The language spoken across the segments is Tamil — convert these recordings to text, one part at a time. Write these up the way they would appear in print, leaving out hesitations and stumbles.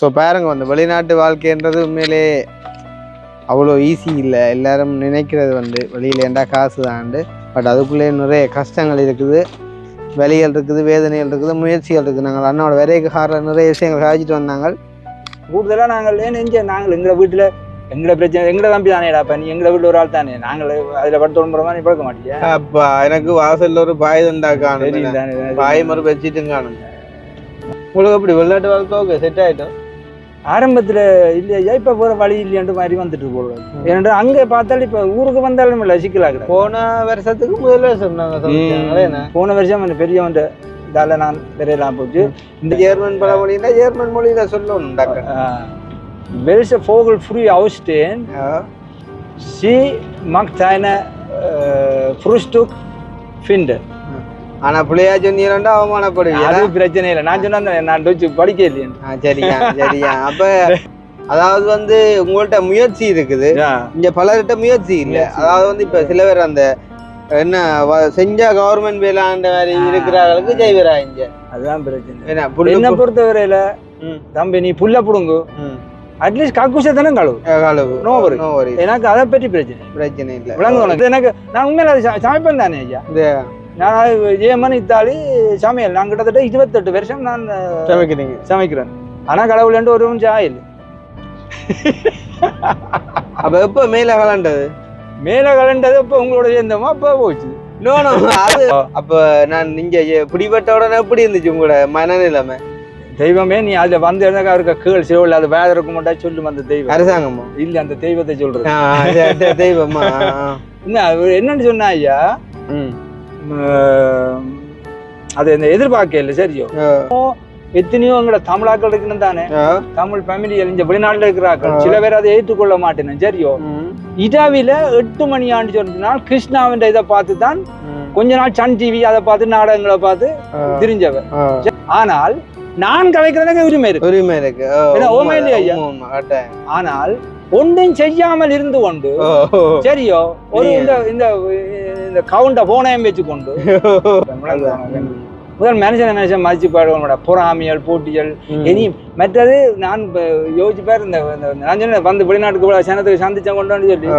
ஸோ பாருங்க வந்து வெளிநாட்டு வாழ்க்கைன்றது உண்மையிலே அவ்வளோ ஈஸி இல்லை. எல்லாரும் நினைக்கிறது வந்து வெளியில் ஏண்டா காசு தான்ண்டு. பட் அதுக்குள்ளே நிறைய கஷ்டங்கள் இருக்குது, வலிகள் இருக்குது, வேதனைகள் இருக்குது, முயற்சிகள் இருக்குது. நாங்கள் அண்ணோட விரைக்கு ஹாரில் நிறைய விஷயங்கள் காய்ச்சிட்டு வந்தாங்க. கூடுதலாக நாங்கள் நாங்கள் எங்களை வீட்டில் எங்களை பிரச்சனை எங்களை தம்பி தானேடா நீ எங்களை வீட்டில் ஒரு ஆள் தானே, நாங்கள் அதில் படுத்து ஒன்பது மாதிரி பழக்க மாட்டியா? அப்பா எனக்கு வாசலில் ஒரு பாய் தண்டா காணும், பாய் மறு வச்சுட்டும் காணும். உங்களுக்கு அப்படி வெளிநாட்டு வாழ்க்கை ஓகே செட் ஆகிட்டோம்? ஆரம்பத்தில் இல்லையா, இப்போ போகிற வழி இல்லையாண்டு மாதிரி வந்துட்டு போடுவோம். ஏன்னா அங்கே பார்த்தாலும் இப்போ ஊருக்கு வந்தாலும் இல்லை சிக்கலாக. போன வருஷத்துக்கு முதல் வருஷம் நாங்கள் போன வருஷம் அந்த பெரியவன் இதால நான் விரையெல்லாம் போச்சு. இந்த ஜெர்மன் பழமொழின்னா ஜெர்மன் மொழியில சொல்லணும். Welche Vogel früh ausstehen, sie mag seine Frühstück finden. ஆனா பிள்ளையா சொன்னீங்கன்னா அவமானப்படுவீங்க. அது பிரச்சனை இல்லை, நான் சொன்னா நான் படிக்க இல்லையா. சரியா சரியா. அப்ப அதாவது வந்து உங்கள்ட்ட முயற்சி இருக்குது, இங்க பலர்கிட்ட முயற்சி இல்லை. அதாவது வந்து இப்ப சில பேர் அந்த என்ன செஞ்சா கவர்மெண்ட் வேலாண்ட மாதிரி இருக்கிறவர்களுக்கு செய்வராங்க. அதுதான் பிரச்சனை. என்ன பொறுத்தவரையில தம்பி நீ புல்ல புடுங்கு, அட்லீஸ்ட் கக்குசை தானே கழுவு. எனக்கு அதை பற்றி பிரச்சனை இல்லை. விளங்கு எனக்கு நான் உண்மையில சமைப்பேன் தானே ஐயா. நான் ஏமன் இத்தாலி சமையல் நான் கிட்டத்தட்ட 28 வருஷம் நான் சமைக்கிறேன். ஆனா கடவுள் ஒரு நிமிஷம் ஆயில். அப்ப எப்ப மேல கலண்டது அப்ப உங்களோட சேர்ந்தோமா அப்ப போச்சு. அது அப்ப நான் நீங்க பிடிபட்ட உடனே எப்படி இருந்துச்சு உங்களோட மனநிலைமை? தெய்வமே நீ அதுல வந்து அவருக்கு கீழ் சிறுவில் அது வேலை இருக்க மாட்டா சொல்லும். அந்த தெய்வம் அரசாங்கமா இல்ல, அந்த தெய்வத்தை சொல்றது தெய்வமா என்னன்னு சொன்னா ஐயா, அது இந்த எதிர்பார்க்க இல்லை. சரியோ எத்தனையோ எங்களோட தமிழாக்கள் இருக்குன்னு தானே, தமிழ் ஃபேமிலியில் இந்த வெளிநாட்டுல இருக்கிறாக்கள் சில பேர் அதை ஏற்றுக்கொள்ள மாட்டேன்னு. சரியோ இடாவில 8 மணி ஆண்டு சொன்னால் கிருஷ்ணாவின் இதை பார்த்து தான் கொஞ்ச நாள் சன் டிவி அதை பார்த்து நாடகங்களை பார்த்து தெரிஞ்சவர். ஆனால் நான் கலைக்கிறதுக்கு உரிமை இருக்கு. ஆனால் ஒன்றும் செய்யாமல் இருந்து கொண்டு சரியோ ஒரு இந்த கவுண்ட போனையும் வச்சு கொண்டு முதல் மனுஷன் மதிச்சு பாடுவோட பொறாமையல் போட்டியல். இனி மற்றது நான் யோசிச்சு பாரு, இந்த வந்து வெளிநாட்டுக்கு சனத்துக்கு சந்திச்சேன் கொண்டு சொல்லி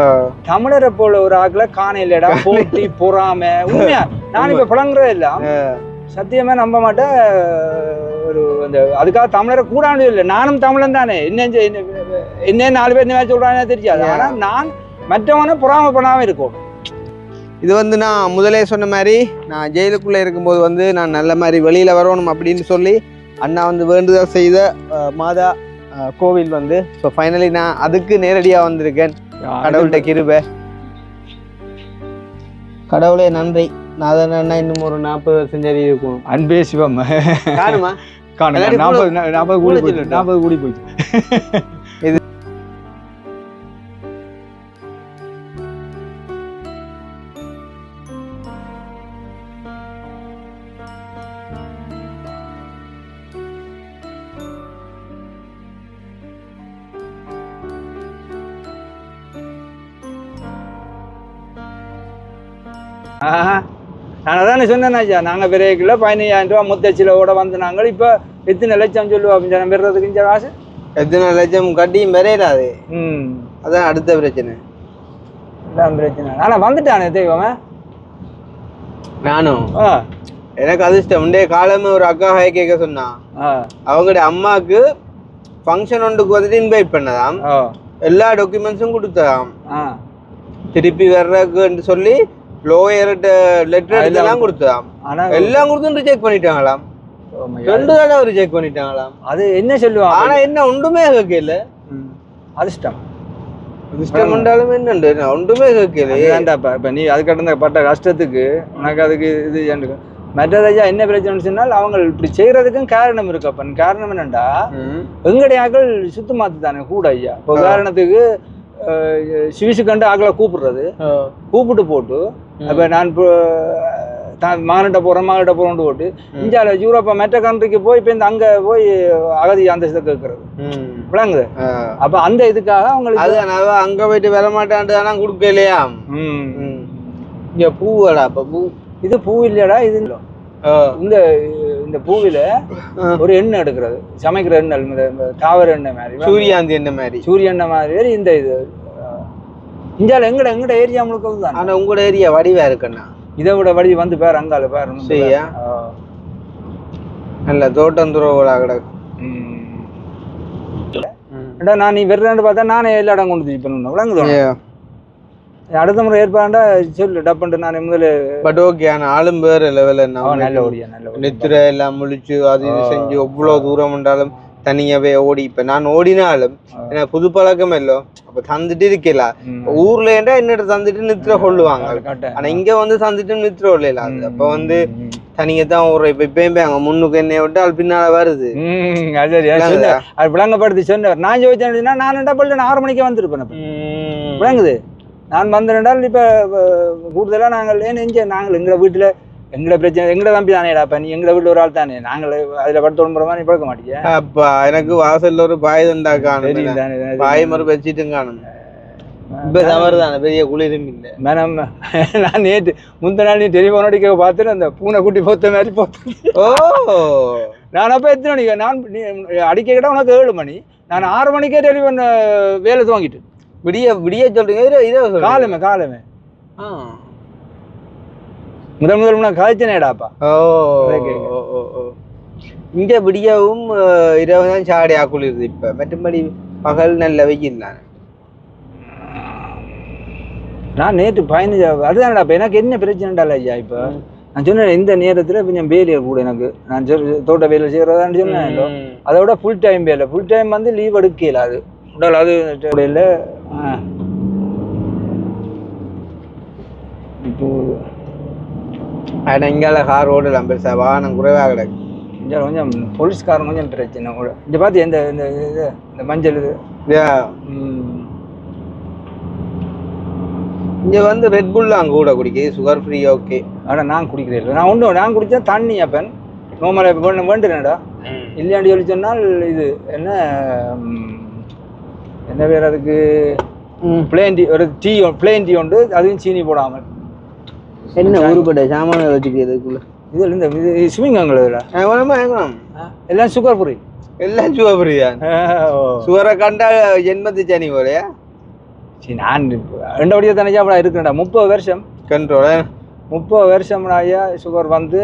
தமிழரை போல ஒரு ஆக்களை காண இல்லடா போட்டி பொறாமை. உண்மையா நான் இப்ப புலங்குறதே இல்ல, சத்தியமே நம்ப மாட்டேன். ஒரு அந்த அதுக்காக தமிழரை கூடாது இல்லை, நானும் தமிழன் தானே. என்ன 4 பேர் என்ன சொல்றாங்க தெரியாது. ஆனா நான் மற்றவனை பொறாம பண்ணாம இருக்கும். இது வந்து நான் முதலே சொன்ன மாதிரி நான் ஜெயிலுக்குள்ளே இருக்கும்போது வந்து நான் நல்ல மாதிரி வெளியில் வரணும் அப்படின்னு சொல்லி அண்ணா வந்து வேண்டுதல் செய்த மாதா கோவில் வந்து ஸோ ஃபைனலி நான் அதுக்கு நேரடியாக வந்திருக்கேன். கடவுள்கிட்ட கிருபை, கடவுளே நன்றி. நான் அண்ணா இன்னும் ஒரு 40 வருஷம் சரி இருக்கும். அன்பே சிவம் காணுமா? 40 கூடி போயிடுச்சு. இது நான் அதானே சொன்னேன் ஐயா, நாங்கள் விரைவில் 15,000 ரூபா முத்தச்சிலோட வந்து நாங்கள் இப்போ எத்தனை லட்சம் சொல்லுவோம் அப்படின்னு பெறதுக்கு இந்த காசு எத்தனை லட்சம் கட்டியும் பெறையிடாது. அதான் அடுத்த பிரச்சனை. அதான் பிரச்சனை. ஆனால் வந்துட்டானே தெய்வமே. நானும் எனக்கு அதிர்ஷ்டம் உண்டே. காலமே ஒரு அக்கா ஹாய் கேட்க சொன்னா அவங்களுடைய அம்மாவுக்கு ஃபங்க்ஷன் ஒன்றுக்கு வந்துட்டு இன்வைட் பண்ணதாம், எல்லா டாக்குமெண்ட்ஸும் கொடுத்ததாம், திருப்பி வர்றதுன்னு சொல்லி லோயர்கிட்ட லெட்டர் எல்லாம் கொடுத்ததாம், எல்லாம் கொடுத்து ரிஜெக்ட் பண்ணிட்டாங்களாம். 2 தடவை ரிஜெக்ட் பண்ணிட்டாங்களாம். அது என்ன சொல்லுவாங்க, ஆனா என்ன ஒன்றுமே கேட்கல. அதிர்ஷ்டம் அதிர்ஷ்டம் உண்டாலும் என்ன ஒன்றுமே கேட்கல. இப்ப நீ அது கடந்த பட்ட கஷ்டத்துக்கு உனக்கு அதுக்கு இது மற்றதையா என்ன பிரச்சனை சொன்னால் அவங்க இப்படி செய்யறதுக்கும் காரணம் இருக்கு. அப்ப காரணம் என்னண்டா எங்கடையாக்கள் சுத்து மாத்து தானே கூட ஐயா. இப்போ உதாரணத்துக்கு சிவிசு கண்டு ஆக்களை கூப்பிட்டு போட்டு அப்ப நான் மகன்கிட்ட போறோம்னு போட்டு இந்தியாவில் யூரோப்பா மெட்ட கண்ட்ரிக்கு போய் இப்போ இந்த அங்க போய் அகதி அந்தஸ்தை கேட்கறது விளங்குது. அப்ப அந்த இதுக்காக அவங்களுக்கு அங்க போயிட்டு வர மாட்டான்ட்டு கொடுக்க இல்லையா. இங்க பூவடா, அப்ப பூ இது பூ இல்லையடா, இது இந்த இந்த பூவில ஒரு எண்ணெய் எடுக்கிறது, சமைக்கிற எண்ணெய், இந்த தாவர எண்ணெய் மாதிரி, சூரியாந்தி எண்ணெய் மாதிரி இந்த இது இந்தியாவில் எங்கட ஏரியா முழுக்க தான். ஆனா உங்களோட ஏரியா வடிவா இருக்குண்ணா, இதை விட வடி வந்து பேர் அங்கால பேர் சரியா நல்ல தோட்டம் துறவுகளா கிடக்கு. நான் நீ வெறாண்டு பார்த்தா நானே எல்லா இடம் கொண்டு பண்ணணும் விளங்குதோம். அடுத்த முறை ஏற்பாண்டா சொல்லு டப்புன்ட்டு நான் முதல்ல. பட் ஓகே, ஆனா ஆளும் வேற லெவல். நல்ல ஓடியா நல்ல நித்திர எல்லாம் முழிச்சு அது இது செஞ்சு எவ்வளவு தூரம் இருந்தாலும் தனியாவே ஓடி. இப்ப நான் ஓடினாலும் ஏன்னா புது பழக்கம் இல்லோ, அப்ப தந்துட்டு இருக்கல. ஊர்ல ஏண்டா என்னோட தந்துட்டு நித்திர கொள்ளுவாங்க, ஆனா இங்க வந்து தந்துட்டு நித்திர கொள்ளல. அது அப்ப வந்து தனியத்தான் ஒரு இப்ப இப்பயும் அங்க முன்னுக்கு என்னைய விட்டு அது பின்னால வருது. அது விளங்கப்படுத்தி சொன்னார். நான் யோசிச்சேன்னா நான் என்ன பண்ணல 6 மணிக்கே வந்துருப்பேன். விளங்குது, நான் வந்துட்டால் இப்ப கூடுதலா நாங்கள் நாங்கள் எங்களை வீட்டுல எங்கட பிரச்சனை எங்கட தம்பி தானேடா, நீ எங்கட வீட்டுல ஒரு ஆள் தானே, நாங்கள் அதுல படுத்து ஒன்பது நீ பழக்க மாட்டீங்க. அப்பா எனக்கு வாசல்ல ஒரு பாய் தண்டா காணும், பாய் மறு வச்சிட்டும் காணும். இப்ப தவறுதானே, பெரிய குளிரும் இல்லை. மேடம் நான் நேற்று முந்த நாள் நீ டெலிஃபோன் அடிக்க பார்த்துட்டு அந்த பூனை குட்டி போத்த மாதிரி போத்து. ஓ நான் அப்ப எத்தனை மணிக்கு நான் அடிக்க கிட்ட உனக்கு 7 மணி, நான் 6 மணிக்கே டெலிஃபோன் வேலை துவங்கிட்டு. விடிய விடிய சொல்றீங்க? காலமே காலமே முதல் கழிச்சனேடாப்பா. இங்க விடியவும் இரவு தான் சாடியா குளிருது. இப்ப மற்றபடி பகல் நல்ல வெயில் தானே. நான் நேற்று 15 அதுதான்டா. இப்ப எனக்கு என்ன பிரச்சனைடால ஐயா, இப்ப நான் சொன்னேன் இந்த நேரத்துல கொஞ்சம் வேலையை கூட எனக்கு, நான் தோட்ட வேலை செய்யறதான்னு சொன்னேன். அதோட ஃபுல் டைம் வேலை, ஃபுல் டைம் வந்து லீவ் எடுக்கல. அது உடல் அது இல்லை. இப்போ இங்கால கார் ஓடலாம், பெருசா வாகனம் குறைவா கிடக்கு. கொஞ்சம் போலீஸ்காரன் கொஞ்சம் பிரச்சனை கூட. இந்த பார்த்து எந்த இந்த மஞ்சள் இது இங்க வந்து ரெட் புல் அங்க கூட குடிக்க சுகர் ஃப்ரீ. ஓகே, ஆனா நான் குடிக்கிறேன். நான் குடிச்சா தண்ணி அப்பன் நோமலை வேண்டுனேடா இல்லையாண்டி சொல்லி சொன்னால் இது என்ன பேர் அதுக்கு, பிளேன் டீ, ஒரு டீ பிளேன் டீ உண்டு, அதுவும் சீனி போடாமல். என்ன ஊருப்பட்ட சாமான வச்சுக்கிறதுக்குள்ள இது இந்த ஸ்விமிங் அங்கே எல்லாம் சுகர் ஃப்ரீ, எல்லாம் சுகர் ஃப்ரீ தான். சுகரை கண்டா ஜென்மத்து சனி போலையா? சரி, நான் 2 வடியா தானே இருக்கிறேன்டா. 30 வருஷம் கண்ட்ரோல், 30 வருஷம் ஐயா சுகர் வந்து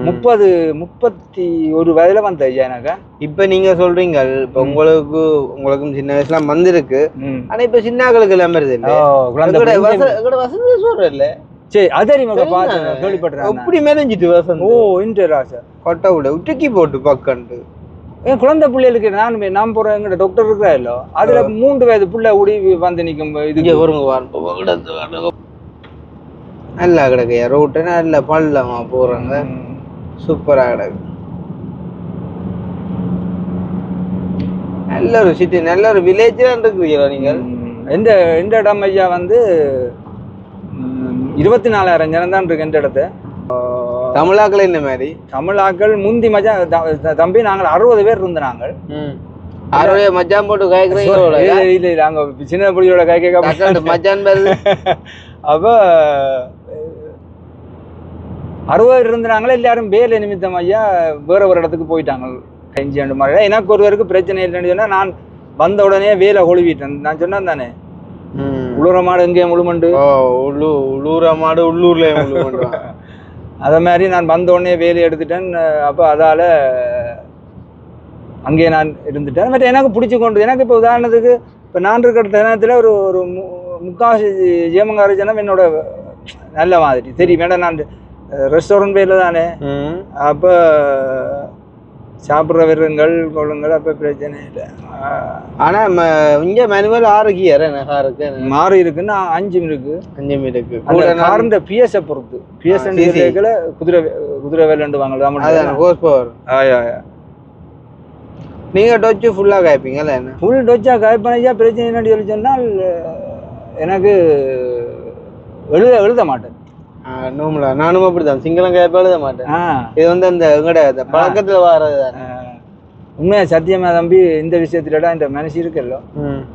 31 வயதுல வந்த ஐயா எனக்கு. இப்ப நீங்க சொல்றீங்க இப்ப உங்களுக்கும் சின்ன வயசுல வந்திருக்கு, ஆனா இப்ப சின்னாக்களுக்கு எல்லாம் வருது இல்ல, வசதி சொல்ற இல்ல. சரி, அதே கேள்விப்பட்டேன். எப்படி மேனஞ்சிட்டு வசந்த்? ஓ இன்டராசா கொட்டை விட உட்டுக்கி போட்டு பக்கண்டு என் குழந்தை பிள்ளைகளுக்கு நான் போறேன். எங்கிட்ட டாக்டர் இருக்கிறா இல்லோ, அதுல 3 வயது பிள்ளை உடி வந்து நிக்கும். இதுக்கு வருங்க நல்லா கிடக்கு ரோட்டு, நல்ல பள்ளமா போறாங்க, சூப்பரா கிடக்கு. நல்ல ஒரு சிட்டி, நல்ல ஒரு வில்லேஜ் இருக்கிறீங்களா நீங்கள்? எந்த இடம் ஐயா வந்து 24,000 ஜனம் தான் இருக்கு. எந்த இடத்த தமிழாக்கள் என்ன மாதிரி? தமிழாக்கள் முந்தி மஜா தம்பி நாங்கள் 60 பேர் இருந்த நாங்கள். 60 மச்சான் போட்டு காய்க்கிறீங்க? இல்ல நாங்க சின்ன புள்ளியோட காய்க்க மச்சான். அப்ப 60 இருந்தாங்களே, எல்லாரும் வேலை நிமித்தம் ஐயா வேற ஒரு இடத்துக்கு போயிட்டாங்க. கஞ்சி ஆண்டு மாதிரி எனக்கு ஒருவருக்கு பிரச்சனை இல்லைன்னு சொன்னா, நான் வந்த உடனே வேலை கொழுவிட்டேன். நான் சொன்னேன் தானே, உளுர மாடு எங்கேயும் முழுமண்டு, உள்ளூர மாடு உள்ளூர்ல அத மாதிரி நான் வந்த உடனே வேலையை எடுத்துட்டேன். அப்ப அதால அங்கே நான் இருந்துட்டேன். மற்ற எனக்கு பிடிச்சி கொண்டு, எனக்கு இப்போ உதாரணத்துக்கு இப்போ நான் இருக்கிற தினத்துல ஒரு முக்காசி ஜேமங்கார ஜனம் என்னோட நல்ல மாதிரி சரி வேண்டாம். நான் ரெஸ்டாரண்ட் பேர்ல தானே, அப்போ சாப்பிட்ற விருங்கள் கொள்ளுங்கள், அப்போ பிரச்சனை இல்லை. ஆனால் இங்கே மேனுவல் 6 கியர் இருக்கு, 6 இருக்குன்னா 5 இருக்கு. 5 இருக்கு. கார்ந்த பிஎஸ்ஐ பொறுத்து, பிஎஸ் குதிரை வேலைண்டு வாங்கலாம். நீங்கள் டொச்சு ஃபுல்லாக காய்ப்பீங்களா? என்ன ஃபுல் டொச்சா காய்ப்பனையா? பிரச்சனை என்னன்னு சொல்லி சொன்னால் எனக்கு எழுத மாட்டேன். நானும் அப்படிதான், சிங்களம் காய்ப்பா எழுத மாட்டேன். இது வந்து அந்த எங்கட பழக்கத்துல வர்றது தானே. உண்மையா சத்தியமா தம்பி, இந்த விஷயத்துலடா இந்த மனசு இருக்குல்ல,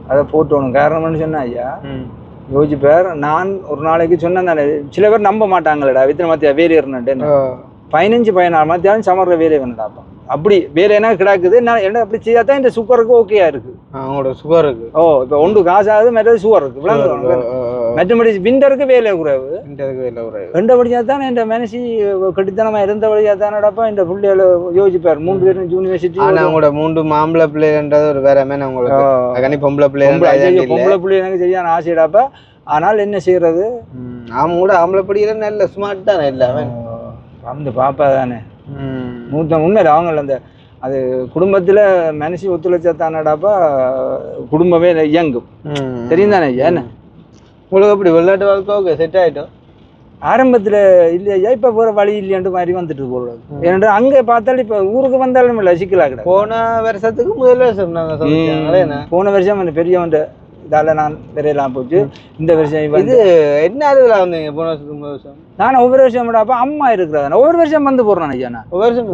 அதை போட்டோணும். காரணம்னு சொன்னா ஐயா யோசிச்சு பேர், நான் ஒரு நாளைக்கு சொன்னேன் தானே, சில பேர் நம்ப மாட்டாங்களடா வித்தனை மாத்தியா வேறு ஏறினேன். 15-16 மத்தியானம் சமர்ற வேலையை வேண்டாப்பா அப்படி வேலைனா கிடக்குது நான் என்ன அப்படி செய்யாதான் இந்த சுகருக்கு ஓகேயா இருக்கு அவங்களோட சுகர் இருக்கு இப்போ ஒன்று காசு ஆகுது மற்றது சுகர் இருக்கு விளங்குவாங்க மற்றபடி விண்டருக்கு வேலை குறைவு ரெண்டபடியா தான் இந்த மனசி கட்டித்தனமா இருந்தபடியா தானடப்பா இந்த பிள்ளைகளை யோசிப்பார் 3 பேரும் யூனிவர்சிட்டி ஆனா அவங்களோட 3 மாம்பழ பிள்ளைன்றது ஒரு வேற மேன உங்களுக்கு பொம்பளை பிள்ளை எனக்கு சரியான ஆசைடாப்பா ஆனால் என்ன செய்யறது அவங்க கூட ஆம்பளை படிக்கிற நல்ல ஸ்மார்ட் தானே எல்லாமே வந்து பாப்பா தானே உண்மையில அவங்க அந்த அது குடும்பத்துல மனசி ஒத்துழைச்சா தானடாப்பா குடும்பமே இயங்கும் தெரியும் தானே ஏன்னா உங்களுக்கு அப்படி விளையாட்டு வாழ்க்கை ஓகே செட் ஆயிட்டோம் ஆரம்பத்துல இல்லையா இப்ப போற வழி இல்லையாண்டு மாதிரி வந்துட்டு போறது ஏன்னா அங்க பார்த்தாலும் இப்ப ஊருக்கு வந்தாலும் இல்ல சிக்கலா கிடையாது போன வருஷத்துக்கு முதல் வருஷம் நாங்க போன வருஷம் பெரியவன் இதால நான் விரையலாம் போச்சு இந்த வருஷம் இது என்ன அறுவலா வந்தீங்க போன வருஷம் நான் ஒவ்வொரு வருஷம் அப்ப அம்மா இருக்கிறதா ஒவ்வொரு வருஷம் வந்து போடுறேன் ஐயா நான்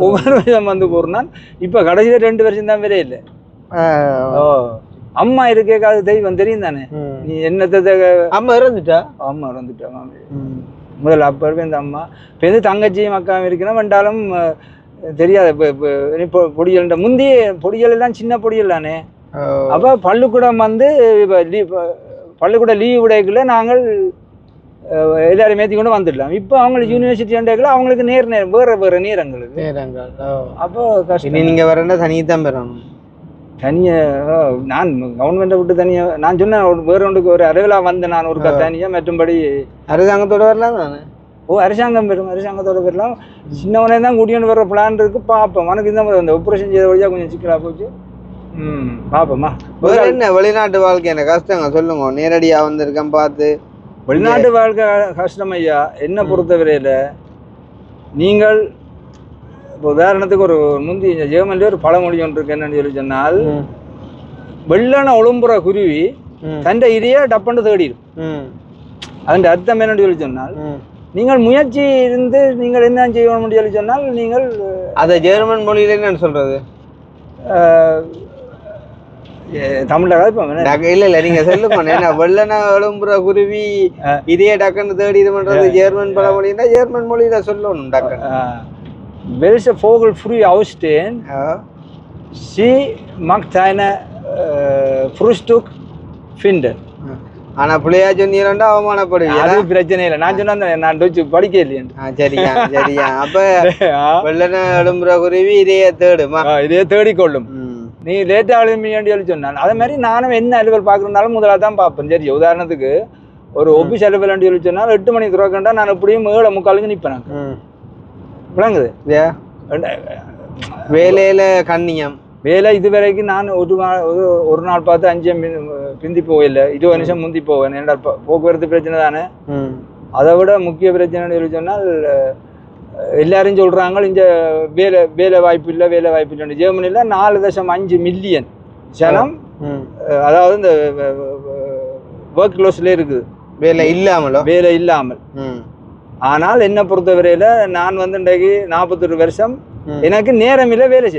ஒவ்வொரு வருஷம் வந்து போடுறேன் இப்ப கடைசியில 2 வருஷம் தான் விரைய இல்லை அம்மா இருக்கேக்காது தெய்வம் தெரியும் தானே நீ என்னத்தை அம்மா இறந்துட்டா முதல்ல அப்ப இருப்பேன் இந்த அம்மா இப்ப எது தங்கச்சியும் அக்காவும் இருக்கணும் வந்தாலும் தெரியாது இப்போ பொடியல் முந்தைய பொடியல் எல்லாம் சின்ன பொடியல் தானே அப்ப பள்ளிக்கூடம் வந்து பள்ளிக்கூட லீவ் விடைக்குள்ள நாங்கள் எல்லாரும் மேத்தி கொண்டு வந்துடலாம் இப்போ அவங்களுக்கு யூனிவர்சிட்டி அண்டைக்குள்ள அவங்களுக்கு நேரம் வேற நேரங்களுக்கு அப்போ கஷ்டம் நீங்க வரேன்னா தனியத்தான் பெறணும் தனியா நான் கவர்மெண்ட்டை விட்டு தனியா நான் சொன்னேன் வேற ஒன்றுக்கு ஒரு அறிவிழா வந்தேன் நான் ஒரு தனியா மற்றும்படி அரசாங்கத்தோட வரலாம் தானே அரசாங்கம் பெறும் அரசாங்கத்தோட பெறலாம் சின்னவனே தான் கூட்டிகிட்டு வர்ற பிளான் இருக்கு பார்ப்போம் உனக்கு இந்த ஆப்ரேஷன் செய்த வழியா கொஞ்சம் சிக்கலா போச்சு பாப்போம்மா என்ன வெளிநாட்டு வாழ்க்கை என்ன கஷ்டங்க சொல்லுங்க நேரடியா வந்திருக்கேன் பார்த்து வெளிநாட்டு வாழ்க்கை கஷ்டம் ஐயா என்ன பொறுத்தவரையில நீங்கள் இப்போ உதாரணத்துக்கு ஒரு முந்தி ஜெர்மன்ல ஒரு பழமொழி ஒன்று இருக்கு என்னன்னு சொல்லி சொன்னால் வெள்ளன ஒழும்புற குருவி தண்டை இதையே டப்பண்டு தேடிடும் அதன் அர்த்தம் என்னன்னு சொல்லி சொன்னால் நீங்கள் முயற்சி இருந்து நீங்கள் என்ன செய்யணும்னு சொல்லி சொன்னால் நீங்கள் அதை ஜெர்மன் மொழியில என்னன்னு சொல்றது தமிழ்ல இல்ல நீங்க சொல்லுங்க வெள்ளன எழும்புற குருவி இதே டக்குன்னு தேடி இது பண்றது ஜெர்மன் பழமொழின்னா ஜெர்மன் மொழியில சொல்லணும் டக்குன்னு welche Vogel früh ausstehen sie mag seine Frühstück finden ஆனா பிள்ளையா சொன்னீங்கன்னா அவமானப்படுவீங்க அது பிரச்சனை இல்லை நான் சொன்னா நான் படிக்க இல்லையா சரியா சரியா அப்ப வெள்ளன எழும்புற குருவி இதையே தேடுமா இதையே தேடிக்கொள்ளும் நீ லேட்டா எழும்பியான்னு சொன்னான் அதே மாதிரி நானும் என்ன அலுவல் பாக்குறதுனாலும் முதல்ல தான் பார்ப்பேன் சரி உதாரணத்துக்கு ஒரு ஆபீஸ் அலுவல் சொல்லி சொன்னால் 8 மணிக்கு துறக்கண்டா நான் எப்படியும் 7:45 நிற்பேன் விளங்குது வேலையில கண்ணியம் வேலை இதுவரைக்கும் நான் ஒரு நாள் பார்த்து 5 பிந்தி போகல 20 நிமிஷம் முந்தி போவேன் ஏன்னா போக்குவரத்து பிரச்சனை தானே அதை விட முக்கிய பிரச்சனைன்னு சொல்லி சொன்னால் எல்லாரும் சொல்றாங்க இந்த வேலை வாய்ப்பு இல்லை ஜெர்மனில 4.5 மில்லியன் ஜனம் அதாவது இந்த ஒர்க் க்ளோஸ்ல இருக்குது வேலை இல்லாமல் ஆனால் என்ன பொறுத்தவரையில நான் வந்து இன்றைக்கு 41 வருஷம் எனக்கு நேரம் இல்லை வேலை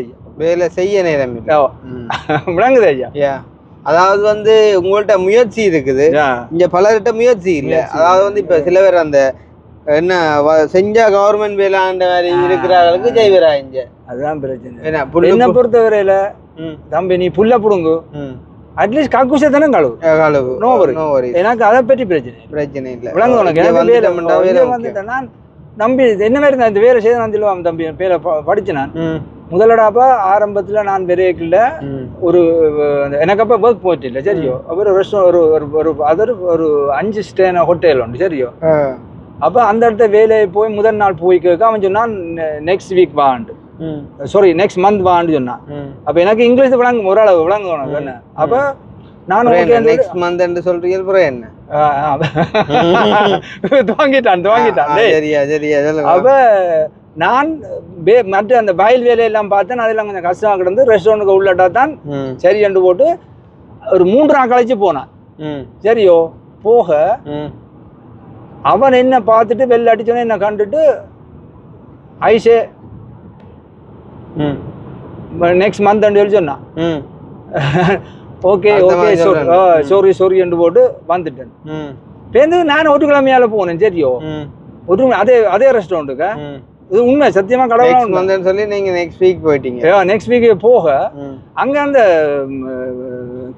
செய்ய நேரம் இல்லை விளங்குது ஐயா அதாவது வந்து உங்கள்ட்ட முயற்சி இருக்குது இங்க பலர்கிட்ட முயற்சி இல்லை அதாவது வந்து இப்ப சில பேர் அந்த என்ன செஞ்சா கவர்மெண்ட் வேளாண்ட மாதிரி இருக்கிறவர்களுக்கு செய்வரா இங்க அதுதான் பிரச்சனை என்ன பொறுத்தவரையில தம்பி நீ புல்ல புடுங்கு அட்லீஸ்ட் கக்குசை தானே கழுவு எனக்கு அதை பற்றி பிரச்சனை இல்லை விளங்கு உனக்கு நான் நம்பி என்ன மாதிரி இந்த வேலை செய்ய நான் சொல்லுவான் தம்பி பேரை படிச்சு நான் முதலடாப்பா ஆரம்பத்துல நான் விரைக்கல ஒரு எனக்கு அப்ப ஒர்க் போயிட்டு இல்லை சரியோ அப்புறம் ஒரு 5 ஸ்டேன ஹோட்டல் உண்டு சரியோ அப்ப அந்த இடத்த வேலையை போய் முதல் நாள் போய் கேட்க அவன் சொன்னான் நெக்ஸ்ட் வீக் வாண்டு நெக்ஸ்ட் மந்த் வான்னு சொன்னான் அப்ப எனக்கு இங்கிலீஷ் விளங்கும் ஓரளவு விளங்கும் உனக்கு என்ன அப்ப நான் நெக்ஸ்ட் மந்த் என்று சொல்றீங்க அப்புறம் என்ன துவங்கிட்டான் அப்ப நான் மற்ற அந்த வயல் வேலையெல்லாம் பார்த்தேன் அதெல்லாம் கொஞ்சம் கஷ்டமா கிடந்து ரெஸ்டாரண்ட்டுக்கு உள்ளட்டா தான் சரி என்று போட்டு ஒரு 3 நாள் கழிச்சு போனான் சரியோ போக அவன் என்ன பார்த்துட்டு வெள்ள அடிச்சோன்னு என்ன கண்டுட்டு ஐசே நெக்ஸ்ட் மந்த் சொல்லி சொன்னான் ஓகே சாரி என்று போட்டு வந்துட்டேன் பேருந்து நான் 1 கிழமையால போனேன் சரியோ அதே ரெஸ்டாரண்ட்டுக்கு இது உண்மை சத்தியமா கடவுள் சொல்லி நீங்க நெக்ஸ்ட் வீக் போயிட்டீங்க. நெக்ஸ்ட் வீக் போக அங்க அந்த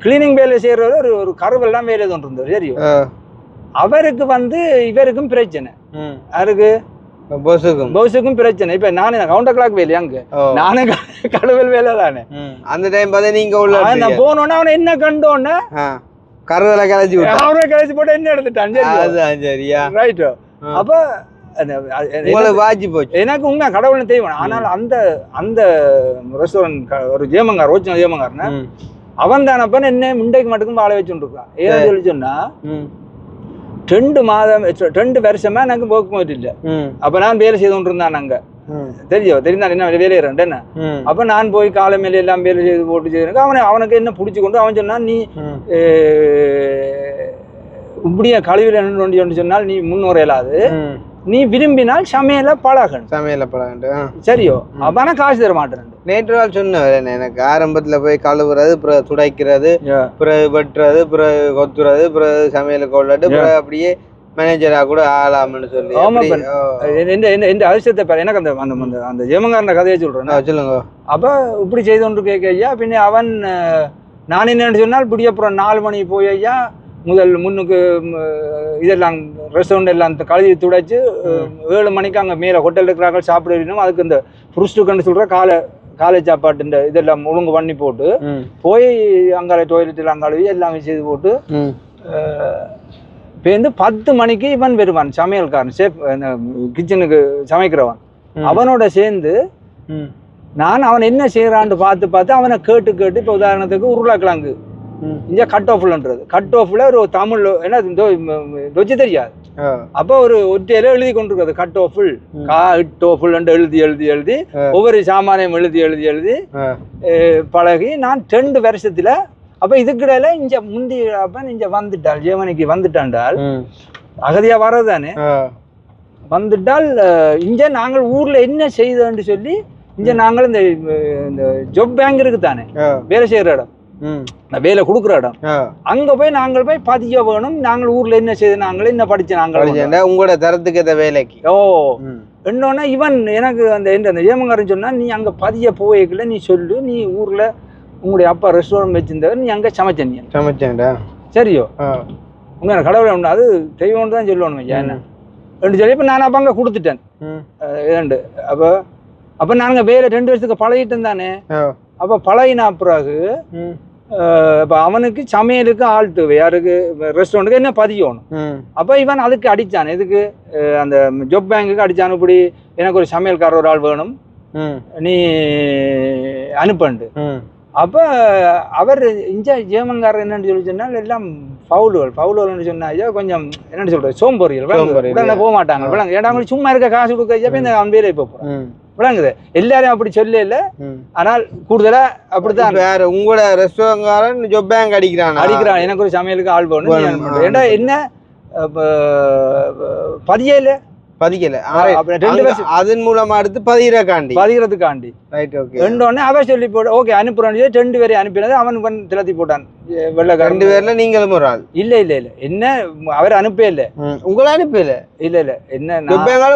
கிளீனிங் வேலை செய்யறவர் ஒரு கருவெல்லாம் வேலை ஒன்று இருந்தார். சரியோ அவருக்கு இவருக்கும் பிரச்சனை. யாருக்கு? பௌசுக்கும் பிரச்சனை. இப்ப நானே கவுண்டர் கிளாக் வேலையா அங்க நானே கடவுள் வேலை தானே. அந்த டைம் பார்த்தா நீங்க உள்ள நான் போனோன்னா அவனை என்ன கண்டோன்னு கருதலை கலைச்சி அவனை கலைச்சி போட்டு என்ன எடுத்துட்டான். சரியா ரைட்டோ. அப்ப வாஜி போச்சு. எனக்கு உண்மை கடவுள் தெய்வம். ஆனால் அந்த அந்த ரெஸ்டாரண்ட் ஒரு ஜேமங்கார் ஓச்சின ஜேமங்கார்னா அவன் தானப்ப என்ன முண்டைக்கு மட்டுக்கும் வாழ வச்சுட்டு இருக்கான். ஏன்னு சொல்லி சொன்னா 2 வருஷமா எனக்கு ஒர்க் போயிட்டு இல்லை. அப்ப நான் வேலை செய்து கொண்டு இருந்தான் அங்க. தெரியுதான் என்ன வேலையிறேன் என்ன. அப்ப நான் போய் காலை மேல எல்லாம் வேலை செய்து போட்டு செய்யறேன். அவனுக்கு என்ன பிடிச்சி கொண்டு அவன் சொன்னா நீ இப்படியே கழிவுல என்ன சொன்னால் நீ முன்னோர் இயலாது, நீ விரும்பினால் சமையல பழகணும். சரியோ அப்பனா காசு தர மாட்டேன். நேற்று நாள் சொன்னேன் எனக்கு ஆரம்பத்துல போய் கழுவுறது, பிறகு துடைக்கிறது, பிறகு வெட்டுறது, பிறகு கொத்துறது, பிறகு சமையலுக்கு கொள்ளட்டு, பிறகு அப்படியே மேனேஜரா கூட ஆளாம்னு சொல்லி. எந்த அதிர்ஷ்டத்தை பாரு. எனக்கு அந்த அந்த ஜெயமங்காரன கதையை சொல்றேன். சொல்லுங்க. அப்ப இப்படி செய்து கொண்டு கேட்க ஐயா. பின்ன அவன் நான் என்னன்னு சொன்னால் இப்படி அப்புறம் 4 மணி போய் ஐயா முதல் முன்னுக்கு இதெல்லாம் ரெஸ்டாரண்ட் எல்லாம் கழுவி துடைச்சு 7 மணிக்கு அங்கே மேலே ஹோட்டல் இருக்கிறாங்க சாப்பிட வேணும். அதுக்கு இந்த ஃப்ரூஸ்டுக்குன்னு சொல்கிற காலை சாப்பாட்டு இந்த இதெல்லாம் ஒழுங்கு பண்ணி போட்டு போய் அங்கால டாய்லெட்டில் அங்காலவி எல்லாமே செய்து போட்டு இப்போ 10 மணிக்கு இவன் வருவான் சமையல்காரன், ஷேப் கிச்சனுக்கு சமைக்கிறவன். அவனோட சேர்ந்து நான் அவன் என்ன செய்யறான்னு பார்த்து அவனை கேட்டு இப்போ உதாரணத்துக்கு உருளைக்கிழங்கு இங்க கட் ஆஃப்ல ஒரு தமிழ் என்ன தொச்சு தெரியாது. அப்ப ஒரு ஒற்றையில எழுதி கொண்டிருக்கிறது கட் ஆஃபுல் எழுதி ஒவ்வொரு சாமானையும் எழுதி பழகி நான் 2 வருஷத்துல. அப்ப இதுக்கிடையில இங்க இங்க வந்துட்டாள் ஜெர்மனிக்கு வந்துட்டாண்டால் அகதியா வர்றதுதானே. வந்துட்டால் இங்க நாங்கள் ஊர்ல என்ன செய்தோன்னு சொல்லி இங்க நாங்கள் இந்த ஜாப் பேங்க் இருக்கு தானே வேலை செய்யற இடம், வேலை கொடுக்குற இடம், அங்க போய் நாங்கள் போய் பதிய வேணும். நாங்கள் ஊர்ல என்ன செய்து நாங்களே என்ன படிச்ச நாங்கள் உங்களோட தரத்துக்கு ஏற்ற வேலைக்கு. இன்னொன்னு இவன் எனக்கு அந்த ஜெயமங்காரன் சொன்னா நீ அங்க பதிய போய்க்கல, நீ சொல்லு நீ ஊர்ல உங்களுடைய அப்பா ரெஸ்டாரண்ட் வச்சிருந்தவர், நீ அங்க சமைச்சேன்டா. சரியோ உங்க கடவுளை உண்டு, அது தெய்வம் தான் சொல்லணும் ஐயா என்ன சொல்லி. இப்ப நான் அப்ப அங்க கொடுத்துட்டேன். அப்ப நாங்க வேலை 2 வருஷத்துக்கு பழகிட்டேன் தானே. அப்ப பழகினா பிறகு இப்ப அவனுக்கு சமையலுக்கு ஆள் தேவை. யாருக்கு? ரெஸ்டாரண்ட்டுக்கு என்ன பதியணும். அப்ப இவன் அதுக்கு அடிச்சான். எதுக்கு? அந்த ஜாப் பேங்குக்கு அடிச்சான். இப்படி எனக்கு ஒரு சமையல்காரர் ஒரு ஆள் வேணும், நீ அனுப்பண்டு. அப்ப அவர் இஞ்ச ஜேமங்காரர் என்னன்னு சொல்லி சொன்னால் எல்லாம் பவுலுவல் சொன்னா கொஞ்சம் என்னன்னு சொல்றது சோம்பொறியல் போக மாட்டாங்க. ஏன்னா சும்மா இருக்க காசு கொடுக்க அவன் வேலை போறான் விளங்குது. எல்லாரும் அப்படி சொல்ல இல்ல, ஆனால் கூடுதலா அப்படித்தான். வேற உங்களோட ரெஸ்டாரண்ட் ஜாப் பேங்க் அடிக்கிறான். எனக்கு ஒரு சமையலுக்கு ஆள் வேணும். ஏன்னா என்ன பதியல அதன் மூலமா எடுத்து பதிகிறதுக்காண்டி அவர் சொல்லி போட்டு ஓகே அனுப்புறான்னு 2 பேரை அனுப்பினது அவன் திலத்தி போட்டான். வெள்ளக்காரன் 2 பேர்ல நீங்களும் ஒரு ஆள்? இல்ல என்ன அவர் அனுப்ப இல்ல. உங்களை அனுப்ப இல்ல என்ன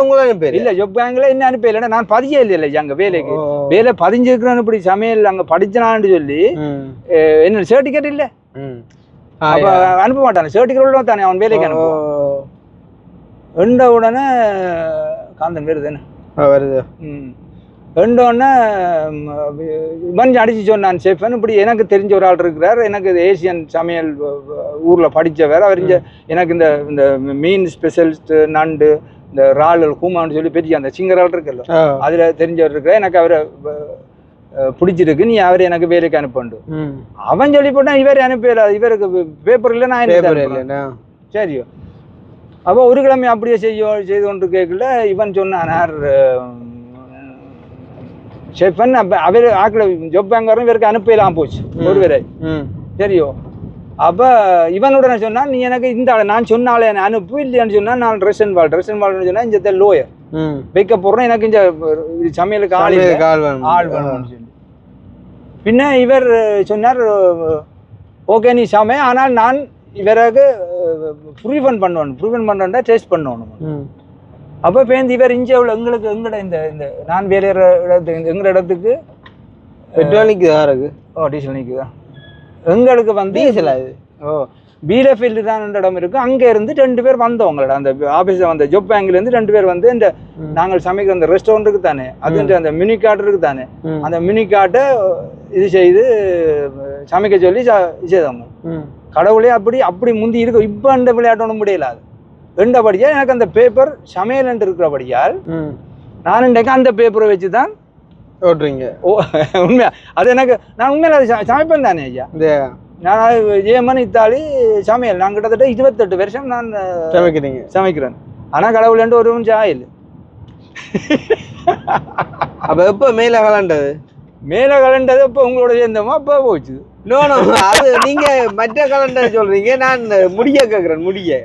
உங்களை அனுப்ப இல்ல ஜாப் பேங்க்ல என்ன அனுப்ப இல்ல. நான் பதிய இல்ல அங்க வேலை பதிஞ்சிருக்கிறேன்னு இப்படி சமையல் அங்க படிச்சனான்னு சொல்லி என்ன சர்டிபிகேட் இல்ல அனுப்ப மாட்டான். சர்டிபிகேட் தானே அவன் வேலைக்கு அனுப்புவான். எண்ட உடனே காந்தன் வருது உடனே மஞ்சள் அடிச்சு சொன்னான் சேஃபன். இப்படி எனக்கு தெரிஞ்ச ஒரு ஆள் இருக்கிறார், எனக்கு ஏசியன் சமையல் ஊர்ல படிச்சவர். அவர் எனக்கு இந்த மீன் ஸ்பெஷலிஸ்ட் நண்டு இந்த இறால் கூமான்னு சொல்லி பெரிய அந்த சிங்கரால் இருக்குல்ல அதுல தெரிஞ்சவர் இருக்கிற, எனக்கு அவரை பிடிச்சிருக்கு, நீ அவரை எனக்கு வேலைக்கு அனுப்பண்டு. அவன் சொல்லி போட்டான் இவரை அனுப்பல, இவருக்கு பேப்பர் இல்லை நான் சரியோ. அப்போ ஒரு கிழமை அப்படியே செய்து கொண்டு கேட்கல. இவன் சொன்னார் ஷெஃபன். அப்போ அவர் ஆக்கில் ஜாப் பேங்காரும் இவருக்கு அனுப்பலாம் போச்சு ஒரு வேலை சரியோ. அப்போ இவனுடனே சொன்னா நீ எனக்கு இந்த நான் சொன்னாலே அனுப்பு, இல்லையான்னு சொன்னா நான் ட்ரெஸ்ஸன் வாழ்னு சொன்னா இந்த லோயர் வைக்க போடுறேன், எனக்கு இந்த சமையலுக்கு ஆள் வேணும்னு சொல்லி. பின்ன இவர் சொன்னார் ஓகே நீ சமை, ஆனால் நான் இவருக்கு ப்ரூவன் பண்ணணும் டெஸ்ட் பண்ணணும். அப்போ பேருந்து இவர் இங்கே உள்ள எங்களுக்கு எங்கட இந்த இந்த நான் வேலையிற இடத்துக்கு எங்களோட இடத்துக்கு பெட்ரோல் நிற்குதா இருக்கு? ஓ டீசல் நிற்குதா? எங்களுக்கு வந்து டீசல் அது ஓ பீலஃபீல்டு தான் இடம் இருக்கு. அங்கே இருந்து 2 பேர் வந்தவங்களோட அந்த ஆஃபீஸில் வந்த ஜாப் பேங்க்லேருந்து 2 பேர் வந்து இந்த நாங்கள் சமைக்கிற அந்த ரெஸ்டாரண்ட் இருக்கு தானே, அது அந்த மினி கார்டு இருக்கு தானே, அந்த மினி கார்டை இது செய்து சமைக்க சொல்லி செய்தவங்க. கடவுளே அப்படி அப்படி முந்தி இருக்கு. இப்போ அந்த விளையாட்டு ஒன்றும் முடியல. அது ரெண்டபடியால் எனக்கு அந்த பேப்பர் சமையல் இருக்கிறபடியால் நான் இன்றைக்கு அந்த பேப்பரை வச்சு தான் ஓட்டுறீங்க. ஓ உண்மையா அது எனக்கு நான் உண்மையில அது சமைப்பேன் தானே ஐயா. நான் ஏமன் இத்தாலி சமையல் நான் கிட்டத்தட்ட 28 வருஷம் நான் சமைக்கிறேன். ஆனால் கடவுள் என்று ஒரு நிமிஷம் ஆயில். அப்போ எப்போ மேலே கலண்டது? மேலே கலண்டது இப்போ உங்களோட சேர்ந்தோமா அப்போ போச்சு. நோ அது நீங்க மற்ற கலண்டர் சொல்றீங்க, நான் முடிய கேட்குறேன். முடிய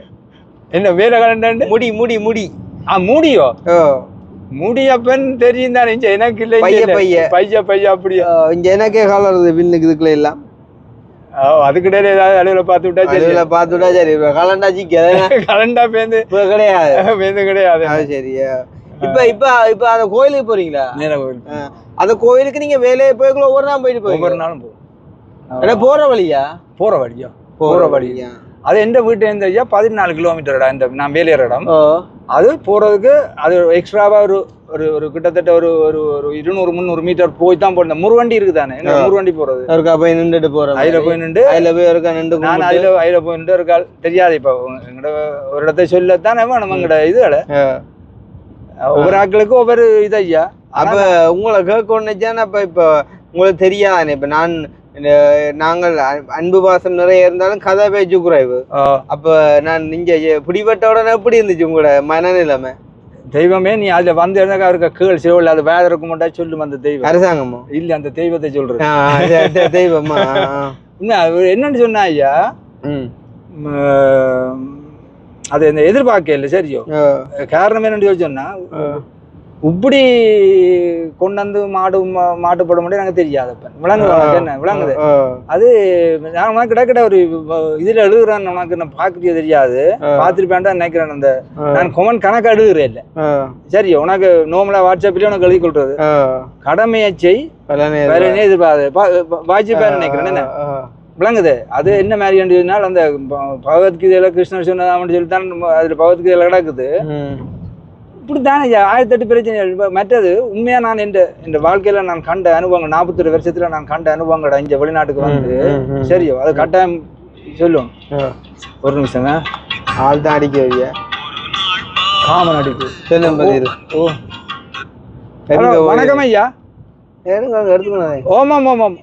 என்ன வேலை கலண்டா? முடி முடி முடி முடியோ முடியப்பன் தெரியும் தானே. எனக்கு இல்லை பைய பைய அப்படியா இங்க எனக்கே கலருது பின்னுக்கு இதுக்குள்ள எல்லாம். அதுக்கிடையில ஏதாவது அலுவல பார்த்து விட்டா சரி. கலண்டா கலண்டா பேருந்து கிடையாது. சரியா இப்ப இப்ப இப்ப அந்த கோயிலுக்கு போறீங்களா? அந்த கோயிலுக்கு நீங்க வேலையை போய்க்குள்ள ஒவ்வொரு நாள் போயிட்டு போய் ஒவ்வொரு நாளும் போகும். போற வழியா? போற வழியா அது எந்த வீட்டு இருந்து 14 கிலோமீட்டர் இந்த நான் வேலையிற இடம். அது போறதுக்கு அது எக்ஸ்ட்ராவா ஒரு ஒரு கிட்டத்தட்ட ஒரு ஒரு ஒரு 200-300 மீட்டர் போய் தான் போனேன். முருவண்டி இருக்குதானே, முருவண்டி போறது போய் நின்றுட்டு போறோம். அதுல போய் நின்று நான் அதுல போய் நின்று ஒரு கால் தெரியாது. இப்ப எங்கட ஒரு இடத்த சொல்லத்தானே வேணும் எங்கட இதுல ஒவ்வொரு ஆட்களுக்கும் ஒவ்வொரு இது ஐயா. அப்ப உங்களை கேட்கணுச்சான். அப்ப இப்ப உங்களுக்கு தெரியாதானே. இப்ப நாங்கள் அன்பு பாசம் நிறைய இருந்தாலும் கதை பேச்சு குறைவு. அப்ப நான் நீங்க பிடிபட்ட உடனே எப்படி இருந்துச்சு உங்களோட மனநிலைமை? தெய்வமே நீ அதுல வந்து இருந்தாக்கா அவருக்கு கேள் சிவல் அது வேத இருக்க மாட்டா சொல்லும். அந்த தெய்வம் அரசாங்கமோ இல்ல அந்த தெய்வத்தை சொல்றேன். தெய்வமா என்னன்னு சொன்னா ஐயா, அது இந்த எதிர்பார்க்க இல்லை. சரியோ காரணம் என்னன்னு சொன்னா இப்படி கொண்டாந்து மாட்டுப்பட முடியும் எனக்கு தெரியாது. என்ன விளங்குது அது நான் உனக்கு கிட்ட ஒரு இதுல எழுதுறேன். உனக்கு நான் பாக்குறது தெரியாது, பாத்துருப்பேன் நினைக்கிறேன். அந்த நான் கொமன் கணக்கு எழுதுறேன் இல்ல. சரி உனக்கு நோமலா வாட்ஸ்அப்லயே உனக்கு எழுதி கொள்றது கடமையை செய் வாட்சிப்பேன் நினைக்கிறேன். என்ன விளங்குது அது என்ன மாதிரி அந்த பகவத்கீதையில கிருஷ்ணர் சொன்னதான் சொல்லித்தான் அதுல பகவத்கீதையில கிடக்குது. இப்படித்தானே 1008 பிரச்சனைகள். மற்றது உண்மையா நான் இந்த வாழ்க்கையில நான் கண்ட அனுபவங்கள் 42 வருஷத்துல நான் கண்ட அனுபவங்கடா இங்க வெளிநாட்டுக்கு வந்து. சரியோ அது கட்டாயம் சொல்லுவோம். ஒரு நிமிஷங்க ஆள் தான் அடிக்க காமன் அடிக்கு. ஓ வணக்கம் ஐயா. ஓமாம் ஓமாம்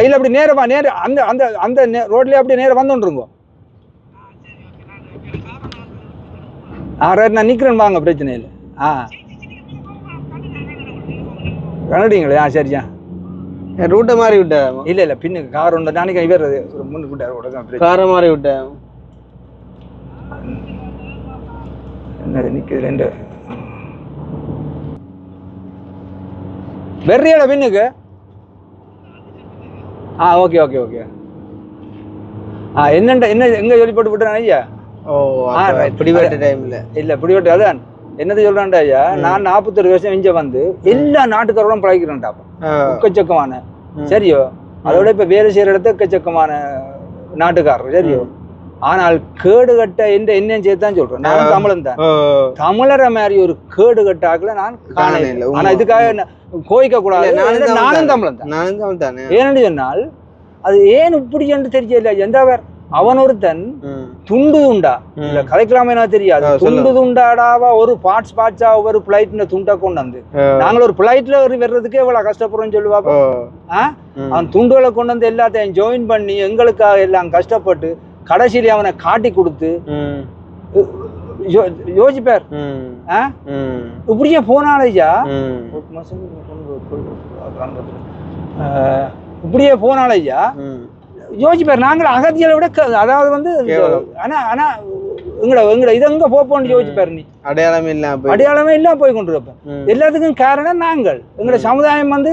இல்ல அப்படி நேரமா நேர அந்த அந்த அந்த ரோட்லயே அப்படியே நேரம் வந்துருங்க. ரைட் நான் நிற்கிறேன் வாங்க, பிரச்சனை இல்லை. கண்டுட்டீங்களே? சரியா ரூட்டை மாறி விட்டேன். இல்லை இல்லை பின்னுக்கு கார் உண்டு. நாளைக்கு இவர் ஒரு முன்னுக்கு விட்டார் காரை மாறி விட்டேன். என்னது நிற்குது ரெண்டு வெறியோட பின்னுக்கு. Okay okay okay. என்ன எங்க சொல்லி போட்டு விட்டுறேன் ஐயா. பிடிவட்ட டைம்ல இல்ல பிடிவட்ட அதான் என்னது சொல்றான்டா ஐயா. நான் 41 வருஷம் இங்க வந்து எல்லா நாட்டுக்காரோடும் பழகிறேன்டா. எக்கச்சக்கமான சரியோ அதோட இப்ப வேலை செய்யற இடத்த எக்கச்சக்கமான நாட்டுக்காரர் சரியோ. ஆனால் கேடு கட்ட என்ன சேர்த்தான் சொல்றேன். நான் தமிழன் தான். தமிழரை மாதிரி ஒரு கேடு கட்டாக்குல நான் காணல. ஆனா இதுக்காக கோயிக்க கூடாது. நானும் தமிழன் தான். ஏன்னு சொன்னால் அது ஏன் இப்படி என்று தெரியல. எந்த வேற அவன் ஒருத்தன் துண்டு துண்டா இல்ல கதைக்கலாமே தெரியாது. துண்டு துண்டாடாவா ஒரு பார்ட்ஸா ஒரு பிளைட்ல துண்டா கொண்டு வந்து நாங்கள் ஒரு பிளைட்ல வர்றதுக்கே எவ்வளவு கஷ்டப்படுறோம்னு சொல்லுவாப்ப. அவன் துண்டுகளை கொண்டு வந்து எல்லாத்தையும் ஜாயின் பண்ணி எங்களுக்காக எல்லாம் கஷ்டப்பட்டு கடைசியில அவனை காட்டி கொடுத்து யோசிப்பார். இப்படியே போனாலையா இப்படியே போனாலையா யோசிப்பார். நாங்கள் அகத்தியலை விட அதாவது வந்து ஆனா எங்கட இது எங்க போப்போன்னு யோசிப்பாரு. நீ அடையாளமே இல்லாம போய் கொண்டிருப்ப. எல்லாத்துக்கும் காரணம் நாங்கள் எங்களோட சமுதாயம் வந்து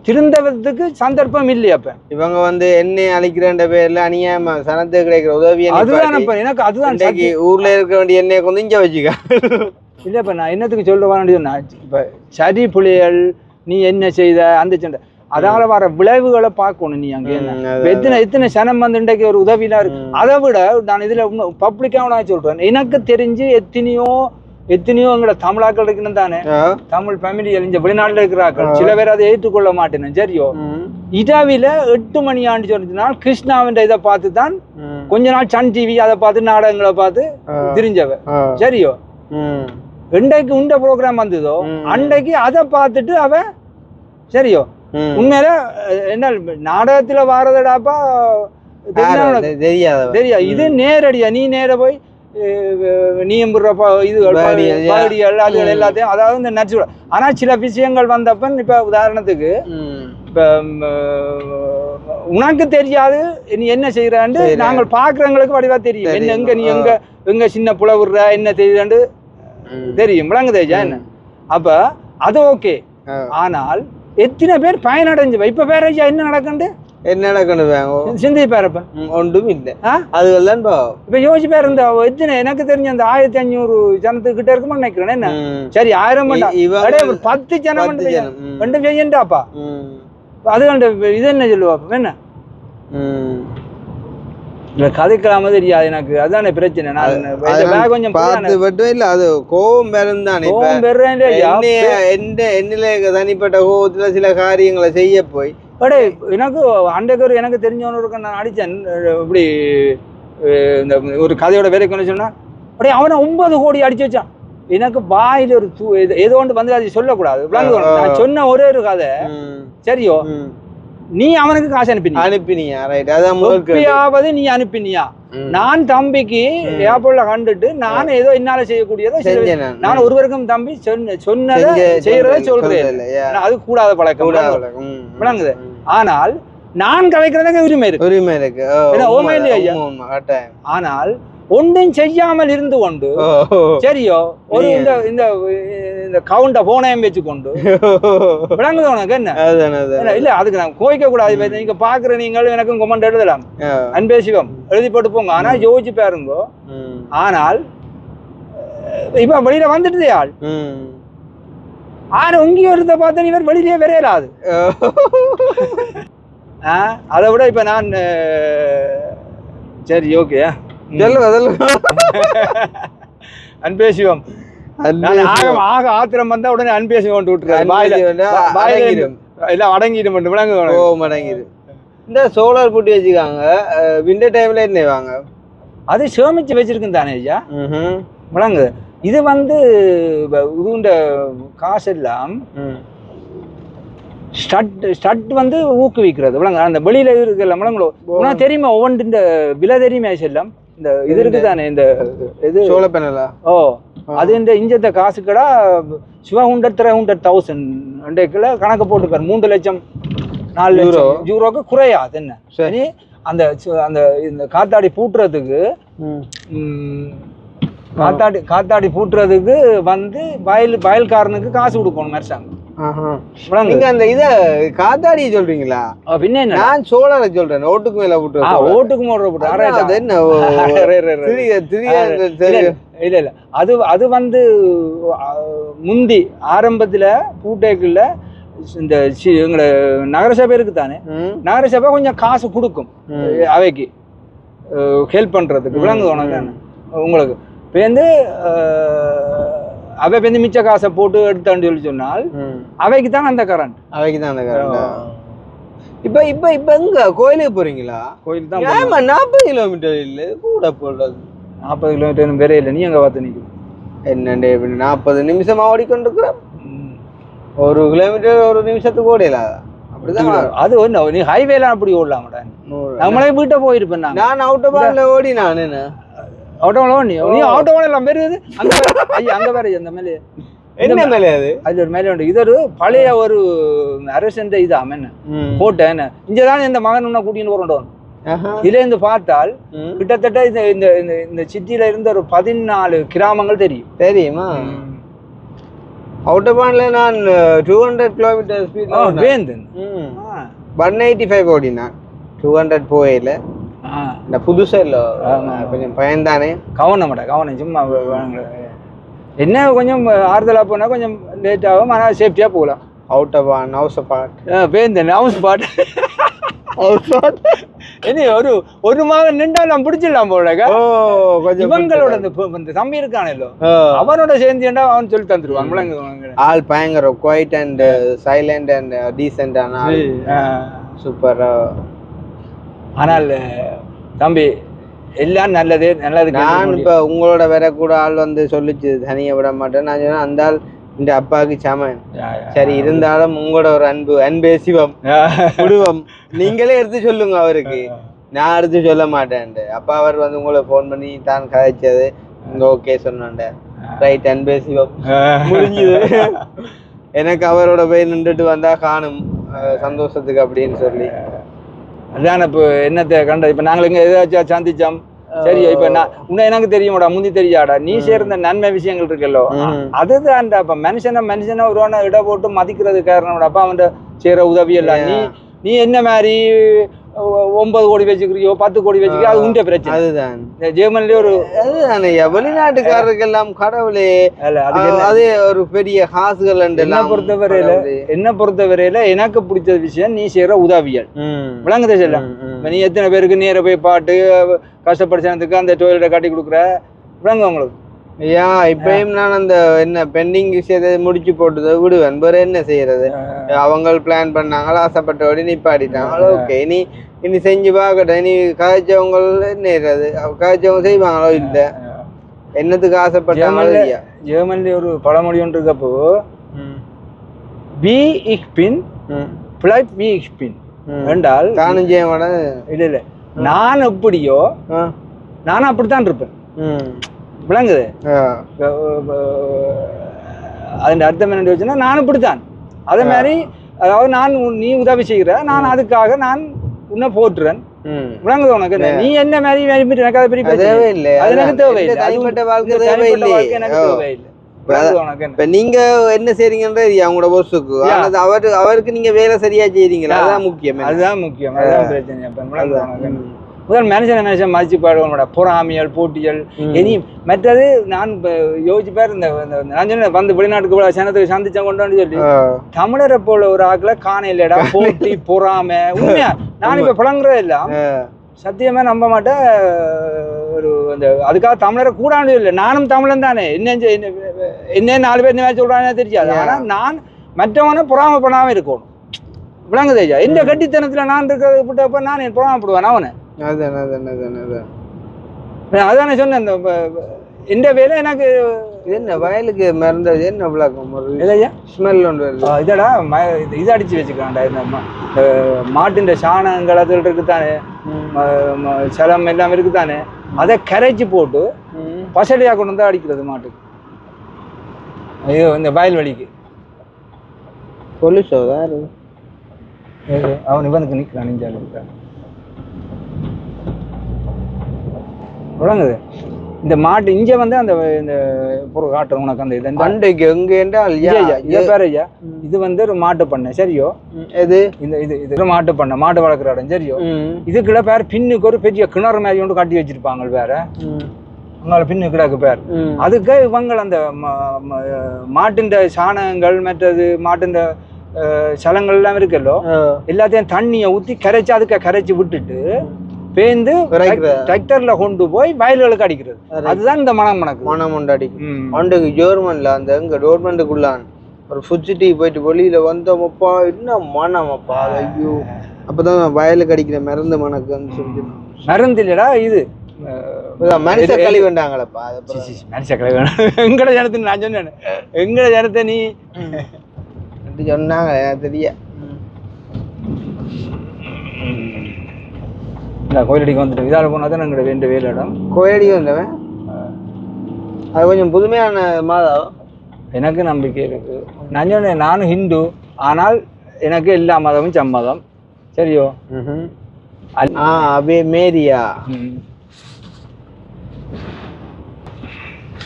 திருந்தவதுக்கு சந்தர்ப்பம் இல்லை. அப்ப இவங்க வந்து எண்ணெய் அழிக்கிறன்ற பேர்ல அநியாயமா சனத்துக்கு கிடைக்கிற உதவி அதுதான். இப்ப எனக்கு அதுதான் ஊர்ல இருக்க வேண்டிய எண்ணெயை கொண்டு இங்க வச்சுக்க. இல்ல இப்ப நான் என்னத்துக்கு சொல்ல வேண்டியதுன்னா, இப்ப சரி புலிகள் நீ என்ன செய்த அந்த சண்டை அதால வர விளைவுகளை பார்க்கணும். நீ அங்க என்ன எத்தனை சனம் வந்து இன்றைக்கு ஒரு உதவியா இருக்கு. அதை விட நான் இதுல பப்ளிக்காக சொல்றேன், எனக்கு தெரிஞ்சு எத்தனையோ எங்களோட தமிழாக்கள் இருக்குன்னு தானே, தமிழ் ஃபேமிலி இங்க வெளிநாட்டுல இருக்கிறார்கள். சில பேர் அதை ஏற்றுக்கொள்ள மாட்டேன்னு. சரியோ, இதாவில 8 மணி ஆண்டு சொல்லிச்சுனா கிருஷ்ணாவின் இதை பார்த்து தான் கொஞ்ச நாள் சன் டிவி அதை பார்த்து நாடகங்களை பார்த்து தெரிஞ்சவ. சரியோ, இன்றைக்கு உண்ட ப்ரோக்ராம் வந்ததோ அன்றைக்கு அதை பார்த்துட்டு அவ சரியோ உண்மையில என்ன நாடகத்துல வாரதடாப்பா தெரியா. இது நேரடியா நீ நேர போய் நீ இது அதுகள் எல்லாத்தையும், அதாவது இந்த நச்சுரல். ஆனா சில விஷயங்கள் வந்தப்ப இப்ப உதாரணத்துக்கு இப்ப உனக்கு தெரியாது நீ என்ன செய்யறான்னு நாங்கள் பாக்குறவங்களுக்கு வடிவா தெரியும். என்ன எங்க நீ எங்க சின்ன புலவுற என்ன தெரியுதாண்டு தெரியும். விளங்குதேஜா என்ன? அப்ப அது ஓகே. ஆனால் எத்தனை பேர் பயனடைஞ்சு இப்ப பேர் என்ன நடக்குது சிந்தி பேரப்ப ஒன்றும் இல்லை. அதுதான் இப்ப யோசிச்சு பேர் இருந்தா எத்தனை எனக்கு தெரிஞ்ச அந்த 1500 ஜனத்துக்கிட்ட இருக்குமா நினைக்கிறேன். என்ன சரி 1000 10 ஜனம் ரெண்டு செய்யண்டாப்பா. அது கண்டு இது என்ன சொல்லுவாப்ப என்ன கதைக்கலாம தெரியாது எனக்கு. அதான பிரச்சனை. நான் கொஞ்சம் அது கோபம் என்னில தனிப்பட்ட கோபத்துல சில காரியங்களை செய்ய போய் எனக்கு அன்றைக்கு எனக்கு தெரிஞ்சவனுக்கு நான் அடிச்சேன். இப்படி இந்த ஒரு கதையோட வேலை கொண்டு சொன்னா அப்படியே அவனை 9 கோடி அடிச்சு வச்சான். எனக்கு வாயில ஒரு ஏதோ ஒன்று வந்து அதை சொல்லக்கூடாது. நான் சொன்ன ஒரே ஒரு கதை சரியோ, நீ அவனுக்கு காசு அனுப்பினியாவது நீ அனுப்பினியா? நான் தம்பிக்கு ஏர்போர்ட்ல கண்டுட்டு நான் ஏதோ என்னால செய்யக்கூடியதோ நான் ஒருவருக்கும் தம்பி சொன்னதை செய்யறத சொல்றேன். அது கூடாத பழக்கம் விளங்குது. ஆனால் நான் கலைக்கிறதுக்கு உரிமை இருக்கு. ஆனால் ஒன்றும் செய்யாமல் இருந்து கொண்டு சரியோ ஒரு இந்த கவுண்ட போனையும் வச்சு கொண்டு விளங்குது உனக்கு என்ன இல்ல. அதுக்கு நான் கோய்க்க கூடாது. நீங்க பாக்குற நீங்கள் எனக்கும் கொமெண்ட் எழுதலாம், அன்பே சிவம் எழுதி போட்டு போங்க. ஆனா யோசிச்சு பாருங்க. ஆனால் இப்ப வெளியில வந்துட்டு ஆள் ஆனா உங்க ஒருத்த பார்த்தா இவர் வெளியிலேயே வரையலாது. அதை விட இப்ப நான் சரி ஓகே அன்பே சிவம் ஆக ஆத்திரம் வந்தா உடனே அன்பே சிவம் விட்டுருக்காரு. எல்லாம் அடங்கிடும் விளங்கு. இந்த சோலார் போட்டு வச்சுக்காங்க விண்டர் டைம்ல என்ன வாங்க அது சேமிச்சு வச்சிருக்கு தானே ஐயா விளங்கு. இது வந்து இதுண்ட காசு எல்லாம் ஸ்டட் வந்து ஊக்குவிக்கிறது விளங்க. அந்த வெளியில இருக்குல்ல விளங்களோ தெரியுமா ஒவ்வொன்று இந்த விலை தெரியுமா செல்லம் இந்த இது இருக்குதானே இந்த இது சோலார் பேனலா? ஓ அது இந்த இஞ்சத்த காசு கடா சிவா 100,000 கணக்கு போட்டுப்பாரு. 3 லட்சம் 4 லட்சம் யூரோக்கு குறையாது என்ன சரி. அந்த அந்த இந்த காத்தாடி பூட்டுறதுக்கு காத்தாடி பூட்டுறதுக்கு வந்து வயல்காரனுக்கு காசு கொடுக்கணும் அரசாங்கம். நீங்க அந்த இத காத்தாடி சொல்றீங்களா? பின்ன நான் சோலார சொல்றேன். ஓட்டுக்கு மேல போட்டு ஓட்டுக்கு மேல போட்டு இல்ல இல்ல அது வந்து முந்தி ஆரம்பத்துல பூட்டைக்குள்ள இந்த எங்களோட நகரசபை இருக்கு தானே, நகரசபை கொஞ்சம் காசு கொடுக்கும் அவைக்கு ஹெல்ப் பண்றதுக்கு விளங்குது உனக்கு உங்களுக்கு. இப்போ வந்து அவை வந்து மிச்ச காசை போட்டு எடுத்தான்னு சொல்லி சொன்னால் அவைக்கு தான் அந்த கரண்ட். இப்ப இப்ப இப்ப எங்க கோயிலுக்கு போறீங்களா? கோயில் தான் 40 கிலோமீட்டர் இல்ல கூட போடுறது. 40 கிலோமீட்டர் வேற இல்லை. நீ எங்க பார்த்து நிற்கும் என்னண்டே 40 நிமிஷமா ஓடிக்கொண்டிருக்கிறோம். 1 கிலோமீட்டர் 1 நிமிஷத்துக்கு ஓடல. அப்படிதான் அது ஒண்ணு. நீ ஹைவேல அப்படி ஓடலாமடா. நம்மளே வீட்டை போயிருப்பேன். நான் அவுட்டோபான்ல ஓடி நான் என்ன ஆட்டோல நீ ஆட்டோல எல்லாம் பேரு அங்க ஐயா அங்க வேற அந்த மேலே என்ன மேலே அது ஒரு மேலே உண்டு. இது ஒரு பழைய ஒரு அரசன் இது என்ன கோட்டை என்ன இங்கதான் இந்த மகன் உன்ன கூட்டின்னு போறோம். இதுல இருந்து பார்த்தால் கிட்டத்தட்ட இந்த இந்த சிட்டியில இருந்து ஒரு 14 கிராமங்கள் தெரியுமா? அவுட்டபான்ல நான் 200 கிலோமீட்டர் ஸ்பீட்ல வேந்தன் 185 ஓடினா 200 போயில இந்த புதுசா இல்ல கொஞ்சம் பயந்தானே கவனம் சும்மா என்ன கொஞ்சம் ஆறுதலா போனா கொஞ்சம் லேட் ஆகும் ஆனால் சேஃப்டியா போகலாம் அவுட்டபான் ஹவுஸ்பாட் வேந்தன் ஹவுஸ்பாட் இனி ஒரு மாதம் நின்றா நான் பிடிச்சிடலாம் போல இவங்களோட இந்த தம்பி இருக்கானோ அவனோட சேர்ந்து அவன் சொல்லி தந்துருவான் ஆள் பயங்கர quite and silent and decent ஆனால் சூப்பர். ஆனால் தம்பி எல்லாம் நல்லது. நான் இப்ப உங்களோட வேற கூட ஆள் வந்து சொல்லிச்சு தனியா விட மாட்டேன். நான் சொன்னேன் அந்த ஆள் இந்த அப்பாவுக்கு சமன். சரி இருந்தாலும் உங்களோட ஒரு அன்பே சிவம் குடுவம் நீங்களே எடுத்து சொல்லுங்க அவருக்கு, நான் எடுத்து சொல்ல மாட்டேன். அப்பா அவர் வந்து உங்களை போன் பண்ணி தான் கதைச்சது இங்க ஓகே சொன்னாண்ட ரைட் அன்பே சிவம் முடிஞ்சது. எனக்கு அவரோட போய் நின்றுட்டு வந்தா காணும் சந்தோஷத்துக்கு அப்படின்னு சொல்லி அதான் இப்போ என்னத்தை கண்ட இப்ப நாங்கள் இங்க ஏதாச்சும் சந்திச்சோம் சரி இப்ப நான் உன்ன எனக்கு தெரியுமாடா முந்தி தெரியாடா நீ சேர்ந்த நன்மை விஷயங்கள் இருக்குல்லோ அதுதான் அப்ப மனுஷனை ஒரு இட போட்டு மதிக்கிறது காரணம் அப்பா அவன் செய்யற உதவி எல்லாம் நீ என்ன மாதிரி 9 கோடி வச்சுக்கிறியோ 10 கோடி வச்சுக்கிறியோ அது உண்ட பிரச்சனை. அதுதான் ஜெர்மனிலே ஒரு அதுதானே வெளிநாட்டுக்காரருக்கு எல்லாம் கடவுளே அதே ஒரு பெரிய காசுகள். என்ன பொறுத்தவரையில எனக்கு பிடிச்ச விஷயம் நீ செய்யற உதவியல் விளங்குதே செல்லம். நீ எத்தனை பேருக்கு நேர போய் பாட்டு கஷ்டப்படுச்சனத்துக்கு அந்த டொய்லெட்டை கட்டி கொடுக்குற விளங்க உங்களுக்கு. ஐயா இப்பயும் நான் அந்த என்ன பெண்டிங் விஷயத்தை முடிச்சு போட்டு விடுவேன். வேற என்ன செய்யறது, அவங்க பிளான் பண்ணாங்களா ஆசைப்பட்டபடி நிப்பாடிட்டாங்களோ ஓகே இனி செஞ்சு பார்க்கட்டும். இனி காய்ச்சவங்க என்ன காய்ச்சவங்க செய்வாங்களோ இல்ல என்னத்துக்கு ஆசைப்பட்டாங்களோ. ஜெர்மன்ல ஒரு பழமொழி ஒன்று இருக்கப்போ வி இக் பின் பிளைப் வி இக் பின் என்றால் தானும் ஜெயமான இல்ல நான் எப்படியோ நானும் அப்படித்தான் இருப்பேன் விளங்குது. அதன் அர்த்தம் என்ன வச்சுன்னா நான் இப்படித்தான் அதே மாதிரி அதாவது நீ உதவி செய்கிற நான் அதுக்காக நான் உன்னை போட்டுறேன் விளங்குது உனக்கு. நீ என்ன மாதிரி எனக்கு அதை பெரிய தேவையில்லை, அது எனக்கு தேவையில்லை, தனிப்பட்ட வாழ்க்கை தேவையில்லை, எனக்கு தேவையில்லை. இப்ப நீங்க என்ன செய்றீங்கன்றது அவங்களோட போஸ்டுக்கு அவருக்கு நீங்க வேலை சரியா செய்றீங்களா அதுதான் முக்கியம். அதுதான் பிரச்சனை. முதல் மனுஷன் மதிச்சு பாடுவோட பொறாமையல் போட்டிகள் இனி மற்றது நான் யோசிச்சு பேர் இந்த நான் சொன்ன வந்து வெளிநாட்டுக்கு சனத்துக்கு சந்திச்சா கொண்டான்னு சொல்லி தமிழரை போல ஒரு ஆக்களை காண இல்லடா போட்டி பொறாமை உண்மையா நான் இப்ப புலங்குறதே இல்ல சத்தியமா நம்ப மாட்டேன். ஒரு அந்த அதுக்காக தமிழரை கூடாண்டு இல்லை, நானும் தமிழன் தானே என்ன 4 பேர் என்ன சொல்றான்னு தெரியாது. ஆனா நான் மற்றவனை பொறாமை பண்ணாம இருக்கணும் விளங்குதேஜா. இந்த கட்டித்தனத்துல நான் இருக்கிறது விட்டப்ப நான் பொறாமப்படுவேன் அவனை. அதானே சொன்னேன் இந்த வேலை எனக்கு என்ன வயலுக்கு மறந்தது என்ன விளக்கம் ஸ்மெல் ஒன்று இதடா இது அடிச்சு வச்சுக்காண்டா இந்த மாட்டின் சாணங்கள் அதில் இருக்குதானே சலம் எல்லாம் இருக்குதானே அதை கரைச்சி போட்டு பசடியா கொண்டு வந்து அடிக்கிறது மாட்டுக்கு. ஐயோ இந்த வயல்வெளிக்கு பொலிசோதா அவன் இவனுக்கு நிற்கிறான் நெஞ்சால இருக்கான் விளங்குது. இந்த மாட்டு இங்க வந்து அந்த இந்த பொருள் காட்டுறோம் உனக்கு அந்த இது வந்து ஒரு மாட்டு பண்ணை சரியோ இது இது மாட்டு பண்ணை மாடு வளர்க்குற இடம் சரியோ இதுக்குள்ள பேர் பின்னுக்கு ஒரு பெரிய கிணறு மாதிரி ஒன்று கட்டி வச்சிருப்பாங்க வேற அங்கால பின்னு கிடக்கு பேர். அதுக்கு இவங்க அந்த மாட்டின் சாணங்கள் மற்றது மாட்டின் சலங்கள் எல்லாம் இருக்குல்லோ எல்லாத்தையும் தண்ணியை ஊற்றி கரைச்சி அதுக்கு கரைச்சி விட்டுட்டு பேந்து டிராக்டர்ல கொண்டு போய் வயல்களுக்கு அடிக்கிறது. அதுதான் இந்த மனம் உண்டு அடிக்கும். அன்றைக்கு ஜெர்மன்ல அந்த எங்க டோர்மெண்ட்டுக்குள்ளான் ஒரு ஃபுட்சிட்டி போயிட்டு வெளியில வந்தோமப்பா என்ன மனமப்பா ஐயோ அப்பதான் வயலுக்கு அடிக்கிற மருந்து மணக்குன்னு சொல்லி மருந்து இல்லடா இது மனுஷ கழி வேண்டாங்களப்பா மனுஷ கழி வேண்டாம் எங்கட ஜனத்தை நான் சொன்னேன் எங்கட ஜனத்தை நீ சொன்னாங்க தெரிய கோயிலடிக்கு வந்துட்டு இதால போனா தான் எங்களோட வேண்டிய வேலை இடம் கோயிலடிக்கு வந்தவன் அது கொஞ்சம் புதுமையான மாதம் எனக்கு நம்பிக்கை இருக்கு. நான் சொன்னேன் நானும் ஹிந்து ஆனால் எனக்கு எல்லா மதமும் சம்மதம் சரியோ. அபே மேரியா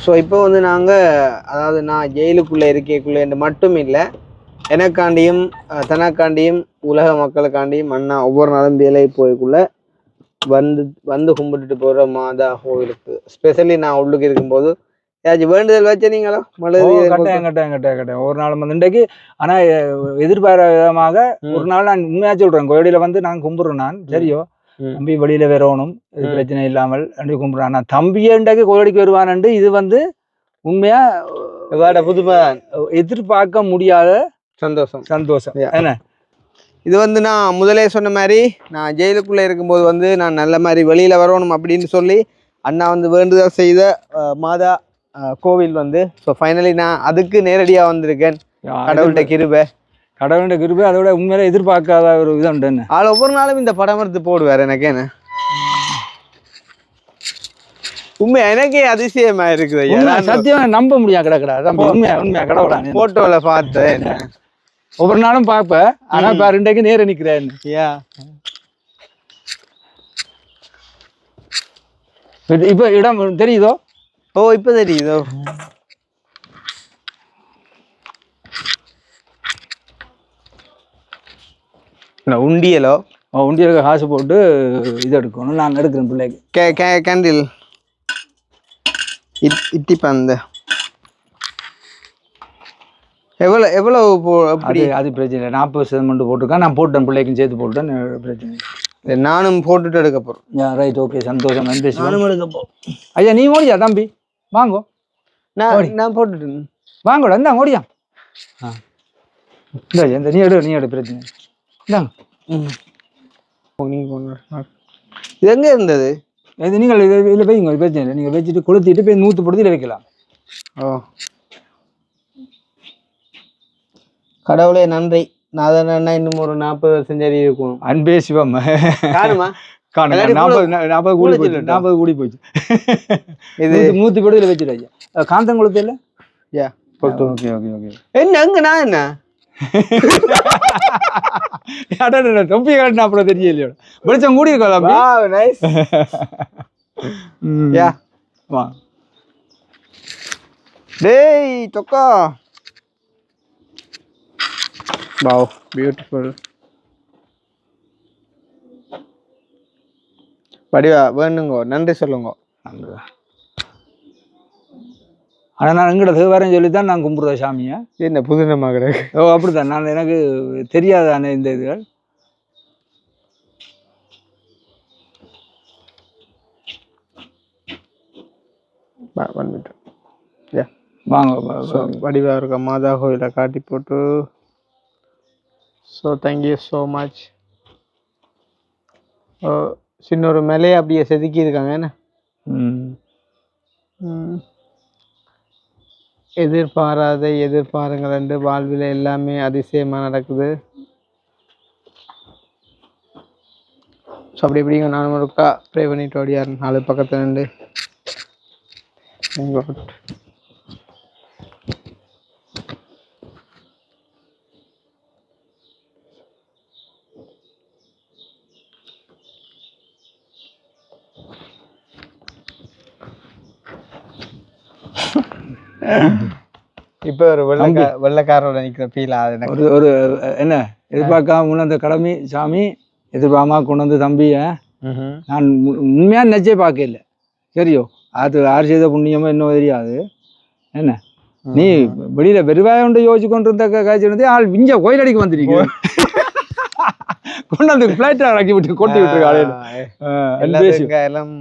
ஸோ இப்போ வந்து நாங்கள் அதாவது நான் ஜெயிலுக்குள்ளே இருக்கக்குள்ளே மட்டும் இல்லை, எனக்காண்டியும் தனக்காண்டியும் உலக மக்களுக்காண்டியும் அண்ணா ஒவ்வொரு நாளும் வேலை போய்க்குள்ள வந்து கும்பிட்டுட்டு போகிற மாதா கோவிலுக்கு ஸ்பெஷலி நான் உள்ளுக்கு இருக்கும்போது ஏதாச்சும் வேண்டுதல் வச்சனீங்களோ? கட்டேன் ஒரு நாள் வந்து இன்றைக்கு. ஆனால் எதிர்பாராத விதமாக ஒரு நாள் நான் உண்மையாக சொல்கிறேன், கோயிலில் வந்து நான் கும்பிட்றேன். நான் சரியோ தம்பி வெளியில வரணும், இது பிரச்சனை இல்லாமல் கும்பிட்றேன். ஆனால் தம்பியே இன்றைக்கு கோயிலுக்கு வருவானு இது வந்து உண்மையா புதுமை, எதிர்பார்க்க முடியாத சந்தோஷம் என்ன. இது வந்து நான் முதலே சொன்ன மாதிரி நான் ஜெயிலுக்குள்ளே இருக்கும்போது வந்து நான் நல்ல மாதிரி வெளியில் வரணும் அப்படின்னு சொல்லி அண்ணா வந்து வேண்டுதல் செய்த மாதா கோவில் வந்து ஸோ ஃபைனலி நான் அதுக்கு நேரடியாக வந்திருக்கேன். கடவுள்கிட்ட கிருபை அதோட உண்மையில எதிர்பார்க்காத ஒரு இது உண்டு. ஆள் ஒவ்வொரு நாளும் இந்த படம் எடுத்து போடுவார். எனக்கு என்ன உண்மை எனக்கே அதிசயமா இருக்குது. சத்தியம் நம்ப முடியாது. கிடக்கடா உண்மையா கடவுளா போட்டோல பார்த்தேன். ஒவ்வொரு நாளும் பார்ப்பேன். ஆனா இப்ப ரெண்டைக்கு நேர நிக்கிறேன். இப்ப இடம் தெரியுதோ? ஓ இப்ப தெரியுதோ? உண்டியலோ? உண்டியலுக்கு காசு போட்டு இது எடுக்கணும். நான் எடுக்கிறேன் பிள்ளைக்கு கேண்டில் இட்டி பந்த எவ்வளவு அது பிரச்சனை இல்லை. 40% போட்டிருக்கேன். நான் போட்டேன், பிள்ளைக்கும் சேர்த்து போட்டேன். பிரச்சனை இல்லை. நானும் போட்டுட்டு எடுக்க போறேன். ரைட், ஓகே, சந்தோஷம். நன்றி. நானும் எடுக்க போறேன். ஐயா நீ ஓடியா தம்பி? வாங்கோ. நான் போட்டுட்டு வாங்கோட இந்தா ஓடியா. இந்த நீ எடு பிரச்சனை இந்தாங்க. இது எங்க இருந்தது? இது நீங்கள் இதில் வைங்க, பிரச்சனை இல்லை. நீங்கள் வச்சுட்டு கொளுத்திட்டு போய் 100 படுத்தியில் வைக்கலாம். ஓ கடவுளே நன்றி. நான் இன்னும் ஒரு 40 வருஷம் சரி இருக்கும். அன்பே சிவம். காணுமா? 40 கூடி போச்சு. இது 100 படுத்தியில் வச்சுட்டு ஐயா காந்தம் கொளுத்து இல்லை. என்ன நான் என்ன தொப்பி காட்டினா அப்புறம் தெரியலையோ வெளிச்சம் கூடி இருக்கலாம். டேய் தொக்கா, வாவ் பியூட்டிஃபுல். படிவா வேணுங்க, நன்றி சொல்லுங்க. ஆனால் நான் எங்கட தேவாரம் சொல்லித்தான் நான் கும்பிடுறேன் சாமியை. என்ன புதுநமாக கிடையாது? ஓ அப்படித்தான். நான் எனக்கு தெரியாதானே இந்த இதுகள். வாங்க வடிவா இருக்க மாதா கோயிலை காட்டி போட்டு. So thank you so much. சின்ன ஒரு மேலையை அப்படியே செதுக்கி இருக்காங்க. என்ன எதிர்பாருங்கள் என்று வாழ்வில் எல்லாமே அதிசயமாக நடக்குது. ஸோ அப்படி எப்படிங்க நானும் ஒருக்கா ப்ரே பண்ணிட்டு ஓடியார் 4 பக்கத்துல நின்று. இப்ப ஒரு வெள்ளக்காரோட நிக்கிற ஃபீல் ஆகுது. ஒரு என்ன எதிர்பார்க்காம அந்த கடமை சாமி எதிர்பார்க்காம கொண்டு வந்து தம்பிய நான் உண்மையா நினைச்சே பார்க்கல. சரியோ அது யார் செய்த புண்ணியமோ இன்னும் தெரியாது. என்ன நீ வெளியில வெறுவாயோண்டு யோசிச்சு கொண்டு இருந்த காய்ச்சி ஆள் விஞ்ச கோயிலடிக்கு வந்துருக்கீங்க. கொண்டு வந்து பிளைட் இறக்கி விட்டு கொட்டி விட்டுருக்காங்க. எல்லாம்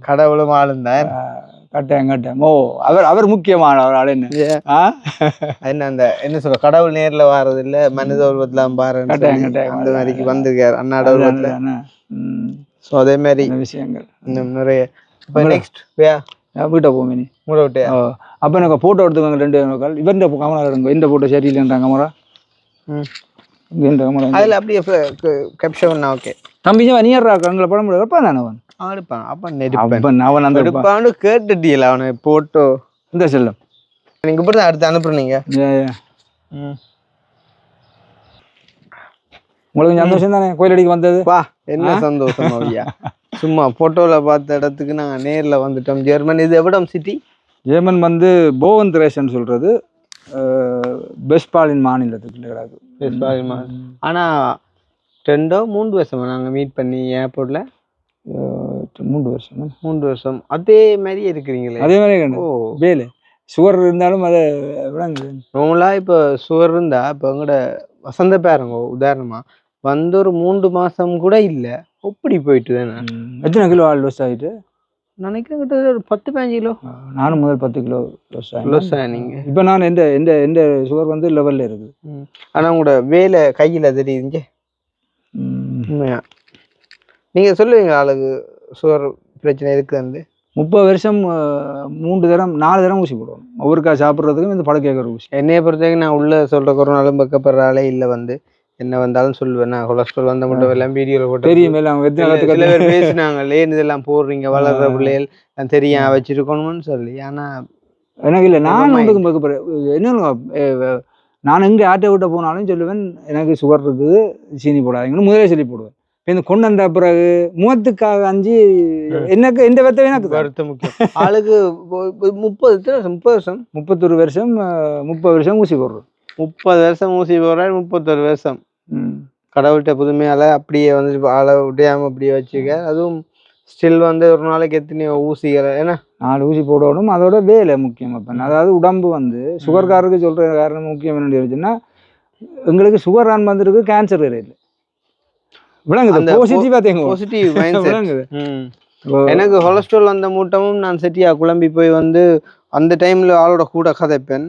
கடவுளும் ஆளுந்தான். கட்டேன். ஓ அவர் முக்கியமானவர். ஆள் என்ன அந்த என்ன சொல்ற கடவுள் நேர்ல வாரது இல்ல, மனித உருவத்துல பாரு அந்த மாதிரிக்கு வந்திருக்காரு அண்ணாட உருவத்துல. ஸோ அதே மாதிரி விஷயங்கள் இன்னும் நிறைய. இப்போ நெக்ஸ்ட் வீட்டை போமே நீ மூட விட்டு அப்போ எனக்கு ஃபோட்டோ எடுத்துக்கோங்க. 2 கால் இவன் கமரா எடுங்க. இந்த ஃபோட்டோ சரியில்லைன்றாங்க கமரா. அதில் அப்படியே கேப்ஷன். ஓகே தம்பிங்க நீர்றா கண்களை படம் முடியாது தானே அவன் எடுப்பான். அவன் அந்த எடுப்பான்னு கேட்டுட்டீல அவனை போட்டோ இந்த செல்லம் நீங்க இப்படி தான் அடுத்து அனுப்புறீங்க. உங்களுக்கு சந்தோஷம் தானே கோயிலடிக்கு வந்தது? வா என்ன சந்தோஷம் ஐயா. சும்மா போட்டோல பார்த்த இடத்துக்கு நாங்கள் நேரில் வந்துட்டோம். ஜெர்மனி. இது எவ்வளோ சிட்டி? ஜேர்மன் வந்து போவன் திரேசன் சொல்கிறது வெஸ்ட்பாலின் மாநிலத்துக்கு கிடக்கு. வெஸ்ட்பாலின் மாநிலம். ஆனால் 2-3 வருஷமா நாங்கள் மீட் பண்ணி ஏர்போர்ட்டில் 3 வருஷம் அதே மாதிரி இருக்கிறீங்களே. அதே மாதிரி ஓ வேலை சுகர் இருந்தாலும் அதை விளங்குது. நார்மலாக இப்போ சுகர் இருந்தால் இப்போ உங்களோட வசந்த பேருங்க உதாரணமாக வந்து ஒரு 3 மாதம் கூட இல்லை எப்படி போயிட்டு தானே. எத்தனை கிலோ லாஸ் ஆகிட்டு நினைக்கிறேன் கிட்ட ஒரு 10-15 கிலோ. நானும் முதல் 10 கிலோ லாஸ் ஆனீங்க. இப்போ நான் எந்த சுகர் வந்து லெவலில் இருக்குது. ஆனால் உங்களோட வேலை கையில் தெரியுதுங்க உண்மையா. நீங்கள் சொல்லுவீங்க ஆளுக்கு சுகர் பிரச்சனை இருக்குன்னு. 30 வருஷம் 4 தரம் ஊசி போடுவோம். ஒவ்வொருக்கா சாப்பிட்றதுக்கும் இந்த பழக்க ஊசி. என்னைய பொறுத்த வரைக்கும் நான் உள்ள சொல்கிற கொரோனாலும் பக்கப்படுற ஆளே இல்லை. வந்து என்ன வந்தாலும் சொல்லுவேன் நான் கொலஸ்ட்ரால் வந்த மட்டும் எல்லாம் வீடியோவில் போட்டு தெரியும். சில பேர் பேசினாங்க லேன் இதெல்லாம் போடுறீங்க வளர்ற பிள்ளைகள் தெரியும் வச்சிருக்கணும்னு சொல்லி. ஆனால் எனக்கு இல்லை, நான் வந்து என்ன நான் எங்கே ஆட்டை விட்ட போனாலும் சொல்லுவேன் எனக்கு சுகர் இருக்குது சீனி போடாதீங்கன்னு முதலே சொல்லி போடுவேன். இந்த கொண்டு வந்த பிறகு முகத்துக்காக அஞ்சு எனக்கு எந்த வெத்தவே எனக்கு வருத்தம் முக்கியம். ஆளுக்கு 30 வருஷம் 31 வருஷம் 30 வருஷம் ஊசி போடுறோம். 30 வருஷம் ஊசி போடுறேன் 31 வருஷம் கடவுள்கிட்ட புதுமையால் அப்படியே வந்து ஆளை விடையாமல் அப்படியே வச்சுக்க. அதுவும் ஸ்டில் வந்து ஒரு நாளைக்கு எத்தனையோ ஊசிகளை ஏன்னா 4 ஊசி போடணும். அதோட வேலை முக்கியம். அப்போ அதாவது உடம்பு வந்து சுகர்காரருக்கு சொல்கிற காரணம் முக்கியம் என்ன இருந்துச்சுன்னா எங்களுக்கு சுகர் ஆன் வந்துருக்கு கேன்சர் வேறு இல்லை விளங்குது. பாசிட்டிவ் விளங்குது. எனக்கு கொலஸ்ட்ரால் அந்த மூட்டமும் நான் செட்டியா குழம்பி போய் வந்து அந்த டைம்ல ஆளோட கூட கதைப்பேன்.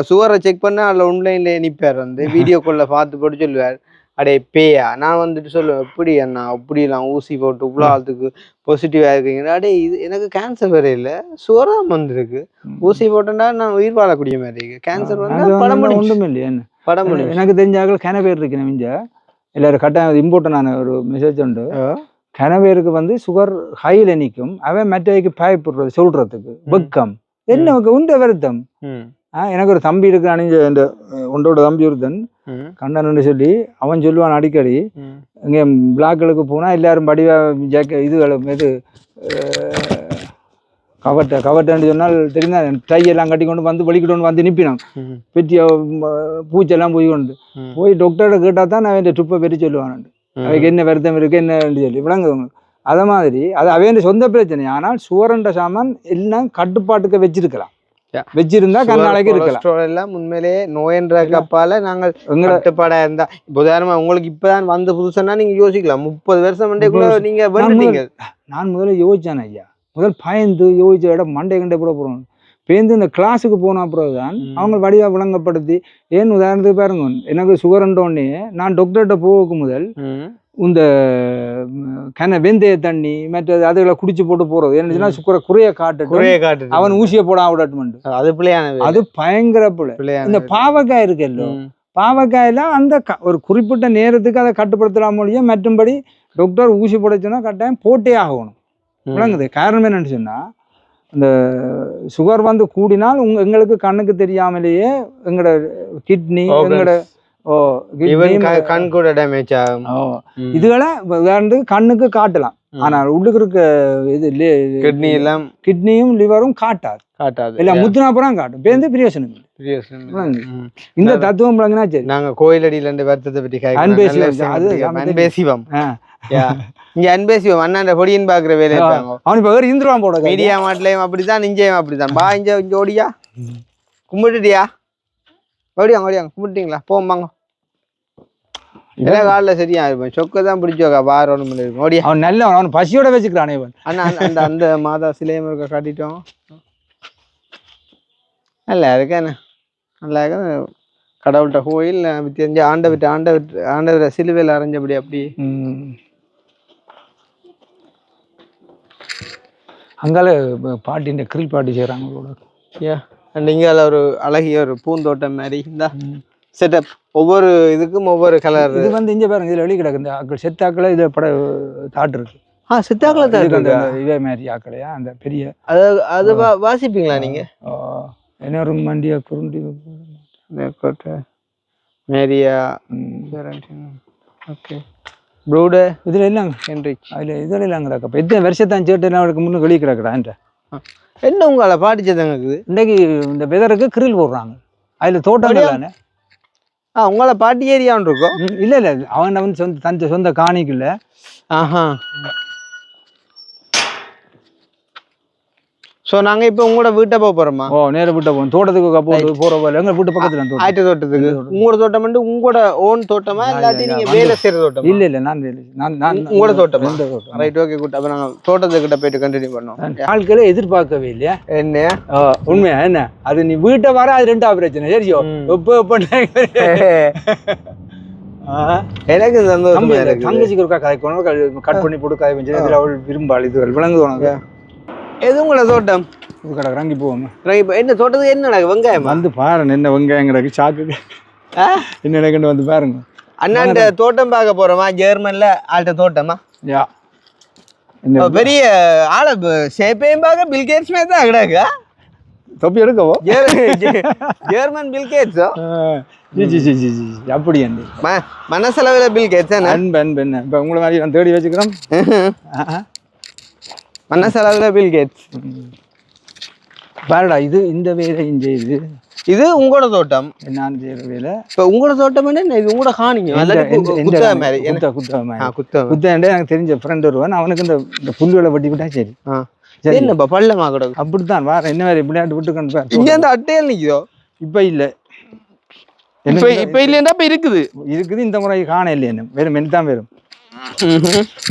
சுகரை செக் பண்ண அதில் ஆன்லைன்ல நிற்பார் வந்து வீடியோ கால்ல பார்த்து போட்டு சொல்லுவார் அடே பேயா. நான் வந்துட்டு சொல்லுவேன் எப்படி அண்ணா அப்படிலாம் ஊசி போட்டு இவ்வளோ ஆளுக்கு பாசிட்டிவா இருக்கீங்க. அடே இது எனக்கு கேன்சர் வேற இல்லை சுகரம் வந்துருக்கு ஊசி போட்டேன்னா நான் உயிர் வாழக்கூடிய மாதிரி இருக்கு. கேன்சர் வந்து படம் ஒன்றுமே இல்லையா படம் எனக்கு தெரிஞ்சாக கனவேர் இருக்கேன் மிஞ்ச எல்லாரும் கட்டாயம் இம்பார்ட்டன் ஒரு மெசேஜ் உண்டு. கனவேருக்கு வந்து சுகர் ஹையில் நிற்கும். அவன் மற்றவைக்கு பயப்படுறது சொல்றதுக்கு வெக்கம் என்ன உண்ட வருத்தம். எனக்கு ஒரு தம்பி இருக்கிறான் இந்த உண்டோட தம்பி ஒருத்தன் கண்டனன்னு சொல்லி அவன் சொல்லுவான் அடிக்கடி இங்கே பிளாக்களுக்கு போனால் எல்லாரும் படிவா இது கவட்டன்னு சொன்னால் தெரியுதா டையெல்லாம் கட்டி கொண்டு வந்து வலிக்கிட்டு வந்து நிற்பினோம் பெட்டிய பூச்செல்லாம் போய் கொண்டு போய் டாக்டர்கிட்ட கேட்டால் தான் நான் அவன் ட்ரிப்பை பற்றி சொல்லுவான் அவைக்கு என்ன வருத்தம் இருக்கு என்னன்னு சொல்லி விளங்குவங்க. அதை மாதிரி அது அவன் சொந்த பிரச்சனை. ஆனால் சுவரண்ட சாமான் எல்லாம் கட்டுப்பாட்டுக்கு வச்சிருக்கலாம் வச்சிருந்தா கண்ணாளைக்கு இருக்கலாம். எல்லாம் உண்மையிலேயே நோயன்ற கப்பால நாங்கள் கட்டுப்பாடா இருந்தா உதாரணமா உங்களுக்கு இப்பதான் வந்து புதுசுன்னா நீங்க யோசிக்கலாம் 30 வருஷம் கூட நீங்க வந்துட்டீங்க. நான் முதல்ல யோசிச்சேன் ஐயா முதல் பயந்து யோசிச்ச இடம் மண்டை கண்டே கூட போகிறோம். பேருந்து இந்த கிளாஸுக்கு போன அப்புறம் தான் அவங்க வடிவா விளங்கப்படுத்தி ஏன் உதாரணத்துக்கு பாருங்க எனக்கு சுகர்ன்றோடனே நான் டாக்டர்கிட்ட போக முதல் இந்த வெந்தய தண்ணி மற்றது அதுகளை குடிச்சு போட்டு போறது என்னச்சுன்னா சுகரை குறைய காட்டு அவன் ஊசியை போடாம விடட்டுமெண்டு அது பிள்ளையான அது பயங்கர பிள்ளை. இந்த பாவக்காய் இருக்குல்ல பாவக்காயில அந்த ஒரு குறிப்பிட்ட நேரத்துக்கு அதை கட்டுப்படுத்தலாம் முடியும். மற்றும்படி டாக்டர் ஊசி போடச்சுன்னா கட்டாயம் போட்டே ஆகணும் விளங்குது. காரணம் என்னன்னு சொன்னா இந்த சுகர் வந்து கூடினால் எங்களுக்கு கண்ணுக்கு தெரியாமலேயே எங்களோட கிட்னி எங்களோட கண் கூட டேமேஜ் ஆகும். இதுகளை உதாரணத்துக்கு கண்ணுக்கு காட்டலாம். ஆனால் உள்ளுக்கு இருக்க இது கிட்னியும் லிவரும் காட்டாது இல்ல முத்துனா அப்புறம் காட்டும் பேருந்து பிரியோசனம் இந்த தத்துவம் விளங்குனா சரி. நாங்க கோயிலடியில இருந்து வருத்தத்தை பற்றி அன்பேசிவம் இங்க அன்பேசிவம் அண்ணாண்ட பொடியின் பாக்குற வேலை அவனுக்கு பேர் இந்துருவான் போட மீடியா மாட்டிலையும் அப்படித்தான் இங்கேயும் அப்படித்தான். பா இங்க ஓடியா கும்பிட்டுட்டியா ஓடியாங்க கும்பிட்டீங்களா போம்பாங்க எல்லா காலில் சரியா இருப்பேன் சொக்கதான் பிடிச்சோக்கா பார் ஒன்று இருக்கும் ஓடியா. அவன் நல்ல அவன் பசியோட வச்சுக்கிறானே அண்ணா அந்த அந்த மாதா சிலையம் இருக்க காட்டிட்டோம் நல்லா இருக்கேண்ணே நல்லா இருக்க கடவுள்கிட்ட கோயில் தெரிஞ்ச ஆண்டவரை சிலுவையில் அரைஞ்சபடி அப்படி அங்கால பாட்டி கிரில் பாட்டி செய்கிறாங்க. இங்கால ஒரு அழகிய ஒரு பூந்தோட்டம் மாதிரி இந்த செட்டப் ஒவ்வொரு இதுக்கும் ஒவ்வொரு கலர். இது வந்து இங்கே பாருங்க இதில் வெளியே கிடக்கு இந்த ஆக்கள் செத்தாக்களை இதில் பட தாட்டு இருக்கு. சித்தாக்களை தாட்டு இதே மாதிரி ஆக்களையா அந்த பெரிய அது வாசிப்பீங்களா நீங்க? என்ன ஒரு மண்டியா குருண்டி மேரியா ஓகே ப்ரூடு இதில் இல்லைங்க ஹென்ரிச் அதில் இதில் இல்லைங்கிறாக்கா இப்போ எத்தனை வருஷத்தான் சேட்டு அவருக்கு முன்னே வெளியே கிடக்குறான்ற என்ன உங்களை பாட்டிச்சதங்க இன்னைக்கு இந்த வெதருக்கு கிரில் போடுறாங்க அதில் தோட்டங்கள் தானே. உங்களை பாட்டி ஏரியான்னு இருக்கோம். இல்லை இல்லை அவன் சொந்த காணிக்குள்ள. ஆஹா. ஸோ நாங்கள் இப்போ உங்களோட வீட்டை போக போகிறோமா? நேராக வீட்டை போகணும். தோட்டத்துக்கு போகிற போல எங்கள் வீட்டு பக்கத்தில் ஆயிட்ட தோட்டத்துக்கு. உங்களோட தோட்டம் வந்து உங்களோட ஓன் தோட்டமா இல்லாட்டி நீங்கள் வேலை செய்கிற தோட்டம்? இல்லை இல்லை நான் வேலை நான் உங்களோட தோட்டம். ரைட், ஓகே, கூட்ட. அப்போ நாங்கள் தோட்டத்துக்கிட்ட போயிட்டு கண்டினியூ பண்ணோம். ஆட்களை எதிர்பார்க்கவே இல்லையா? என்ன உண்மையா? என்ன அது நீ வீட்டை வர அது 2ஆவது பிரச்சனை. சரியோ எப்போ எனக்கு சந்தோஷம். தங்கச்சிக்கு ஒருக்கா கட் பண்ணி போட்டு காய் வச்சு அதில் அவள் விரும்பாள். இதுகள் விளங்குது உனக்கு? எது உங்களோட தோட்டம்? இது கடை இறங்கி போவோம். என்ன தோட்டத்துக்கு என்ன நடக்கு? வெங்காயம் வந்து பாருங்க. என்ன வெங்காயம் கிடக்கு சாக்கு என்ன நடக்குன்னு வந்து பாருங்க. அண்ணாண்ட தோட்டம் பார்க்க போறோமா? ஜெர்மன்ல ஆள்கிட்ட தோட்டமா? யா பெரிய ஆள ஷேப்பையும் பார்க்க பில்கேட்ஸ் மாதிரி தான் கிடக்கு. தொப்பி எடுக்கவோ ஜெர்மன் பில்கேட்ஸோ? அப்படி அண்டி மனசளவில் பில்கேட்ஸ். அன்பு அன்பு என்ன இப்போ உங்களை மாதிரி நான் தேடி வச்சுக்கிறோம். மனசளவில் பில்கேட்ஸ் பாருடா. இது இந்த வேலை செய்யுது. இது உங்களோட தோட்டம். நான் செய்யற வேலை. இப்போ உங்களோட தோட்டம் என்ன? இது உங்களோட காணிங்க. குத்தாண்டே எனக்கு தெரிஞ்ச ஃப்ரெண்ட் வருவான். அவனுக்கு இந்த புல்லுகளை வெட்டி விட்டா சரி. என்னப்பா பள்ளமா கூட அப்படித்தான் வார என்ன வேறு விளையாட்டு விட்டு கொண்டு இங்க அந்த அட்டையில் நிற்கிறோ? இப்போ இல்லை. இப்போ இல்லையா? இப்போ இருக்குது. இந்த முறை காண இல்லை. என்ன வெறும் மென்தான் வெறும்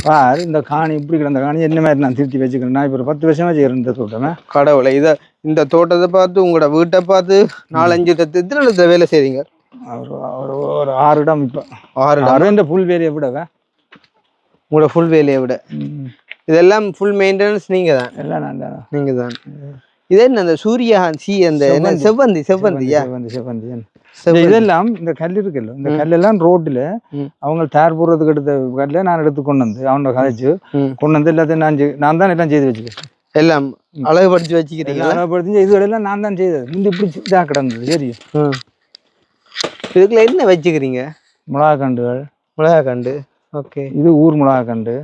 பாரு. இந்த காணி இப்படி கிடந்த காணி என்ன மாதிரி நான் திருத்தி வச்சுக்கிறேன். நான் இப்போ ஒரு 10 வருஷமா செய்யறேன் இந்த தோட்டமே. கடவுளை இந்த தோட்டத்தை பார்த்து உங்களோட வீட்டை பார்த்து 4-5 எத்தனை வேலை செய்றீங்க? ஒரு 6 இடம். இப்போ 6 இந்த புல் வேலையை விடவே உங்களோட ஃபுல் வேலையை விட இதெல்லாம் ஃபுல் மெயின்டெனன்ஸ் நீங்க தான்? எல்லாம் நான் தான். நீங்க தான். இது என்ன அந்த சூரியகாந்தி அந்த செவ்வந்தியா? இதெல்லாம் இந்த கல் இருக்குல்ல, இந்த கல்லெல்லாம் ரோட்டில் அவங்க தயார் போடுறதுக்கு எடுத்த கல்ல நான் எடுத்து கொண்டு வந்து அவனோட கதைச்சு கொண்டு வந்து எல்லாத்தையும் நான் தான் எல்லாம் செய்து வச்சுக்கிறேன். எல்லாம் அழகுபடுத்தி வச்சுக்கிறீங்க? அழகுபடுத்தி இதுகளெல்லாம் நான் தான் செய்தது. இந்த இப்படி இதாக கிடந்தது. சரி, இதுக்குள்ள என்ன வச்சுக்கிறீங்க? மிளகாக்கண்டு. ஓகே. இது ஊர் மிளகாக்கண்டு.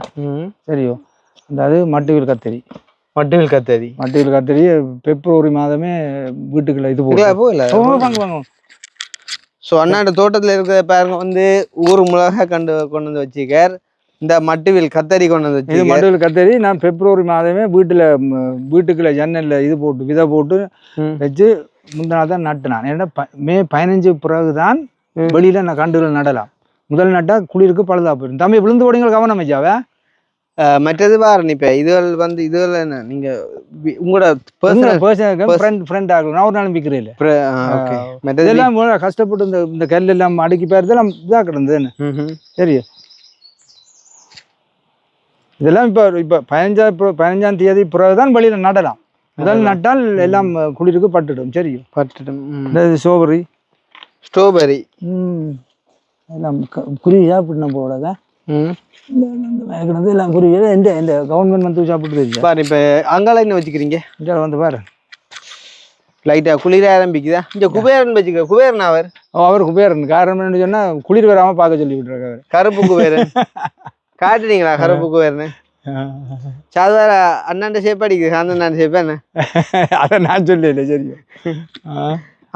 சரியோ. அந்த அது மட்டுவில் கத்தரி. பிப்ரவரி மாதமே வீட்டுக்குள்ள இது போடுவோம். ஸோ அண்ணாண்ட தோட்டத்தில் இருக்கிற பாருங்க வந்து ஊர் மிளகா கொண்டு வந்து வச்சுக்கார். இந்த மட்டுவில் கத்தரி கொண்டு வந்து வச்சு. மட்டுவில் கத்தரி நான் பிப்ரவரி மாதமே வீட்டுக்குள்ள ஜன்னல்ல இது போட்டு விதை போட்டு வச்சு முந்தினா தான் நட்டுனான். ஏன்னா மே 15 பிறகுதான் வெளியில நான் கண்டுகளை நடலாம். முதல் நட்டா குளிருக்கு பழுதா போயிடும். தம்பி விழுந்து போடுங்க, கவனம் வச்சாவே. மற்றது பாருங்க. இப்ப இதுகள் வந்து இதுகள் என்ன நீங்க உங்களோட ஃப்ரெண்ட் ஆகலாம். நான் ஒரு நாள் விற்கிறேன். இதெல்லாம் கஷ்டப்பட்டு இந்த கல் எல்லாம் அடுக்கி பேர்தெல்லாம் இதா கிடந்தது. சரி, இதெல்லாம் இப்ப 15ஆம் தேதி பிறகுதான் வெளியில நடலாம். முதல் நட்டால் எல்லாம் குளிருக்கு பட்டுடும். சரி, பட்டுடும். ஸ்ட்ராபெரி எல்லாம் குருவி சாப்பிட்டு போடாத எல்லாம் குருவி இந்த கவர்மெண்ட் வந்து சாப்பிட்டு பாரு. இப்ப அங்கால என்ன வச்சுக்கிறீங்க? வந்து பாரு, லைட்டா குளிர ஆரம்பிக்குதா? இந்த குபேரன் வச்சுக்க. குபேரன் அவர் குபேரன். காரணம் என்ன சொன்னா குளிர் வராம பார்க்க சொல்லி விட்டுருக்காரு. கருப்பு குபேரன் காட்டுறீங்களா? கருப்பு குபேரன் சாதாரண அண்ணாண்ட சேப்பா அடிக்குது. அண்ணன் சேப்பா என்ன அதை நான் சொல்லல. சரி,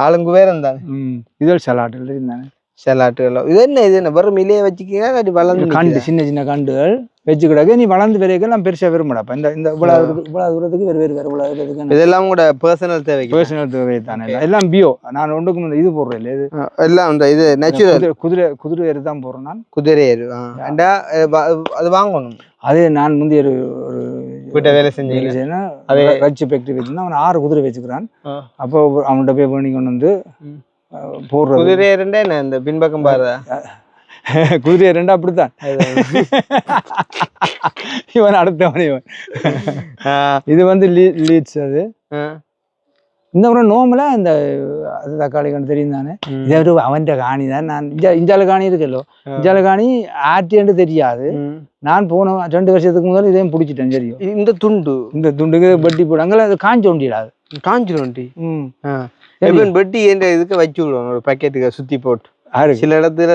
ஆளுங்குபேரன் தானே. இது சலாட்டு இருந்தானே. சலாட்டுகள் இது என்ன வெறும் இலையை வச்சுக்கீங்க? வளர்ந்து கண்டு சின்ன கண்டுகள் வச்சுக்கிடாக்க நீ வளர்ந்து வரைக்கும் எல்லாம் பெருசா விரும்படாப்பா. இந்த இவ்வளவு தூரத்துக்கு வேறு இதெல்லாம் கூட பர்சனல் தேவை தானே. எல்லாம் பியோ. நான் ஒன்றுக்கு இது போடுறேன் இல்லை. இது எல்லாம் இந்த இது நேச்சுரல் குதிரை எரு தான் போடுறேன் நான். குதிரை எரு அது வாங்கணும். அது நான் முந்தைய ஒரு வேலை செஞ்சேன்னா அதை வச்சு ஃபேக்டரி வச்சுன்னா அவன் 6 குதிரை வச்சுக்கிறான். அப்போ அவன்கிட்ட போய் பண்ணி கொண்டு வந்து போடுறது. குதிரை ரெண்டே என்ன இந்த பின்பக்கம் பாருதா? குதிரை ரெண்டா அப்படித்தான். இவன் அடுத்தவன் இவன். இது வந்து லீட்ஸ். அது இந்த முறை நோம்புல இந்த தக்காளி கண்டு தெரியும் தானே. இதே அவன் காணி தான். நான் இஞ்சால காணி இருக்கல்லோ, இஞ்சால காணி ஆட்டின்னு தெரியாது. நான் போன 2 வருஷத்துக்கு முதல்ல இதையும் பிடிச்சிட்டேன். தெரியும். இந்த துண்டுக்கு வெட்டி போடு. அங்கெல்லாம் அது காஞ்சி ஒண்டிடாது. வெட்டி என்ற இதுக்கு வச்சு விடுவோம். ஒரு பக்கெட்டுக்கு சுத்தி போட்டு சில இடத்துல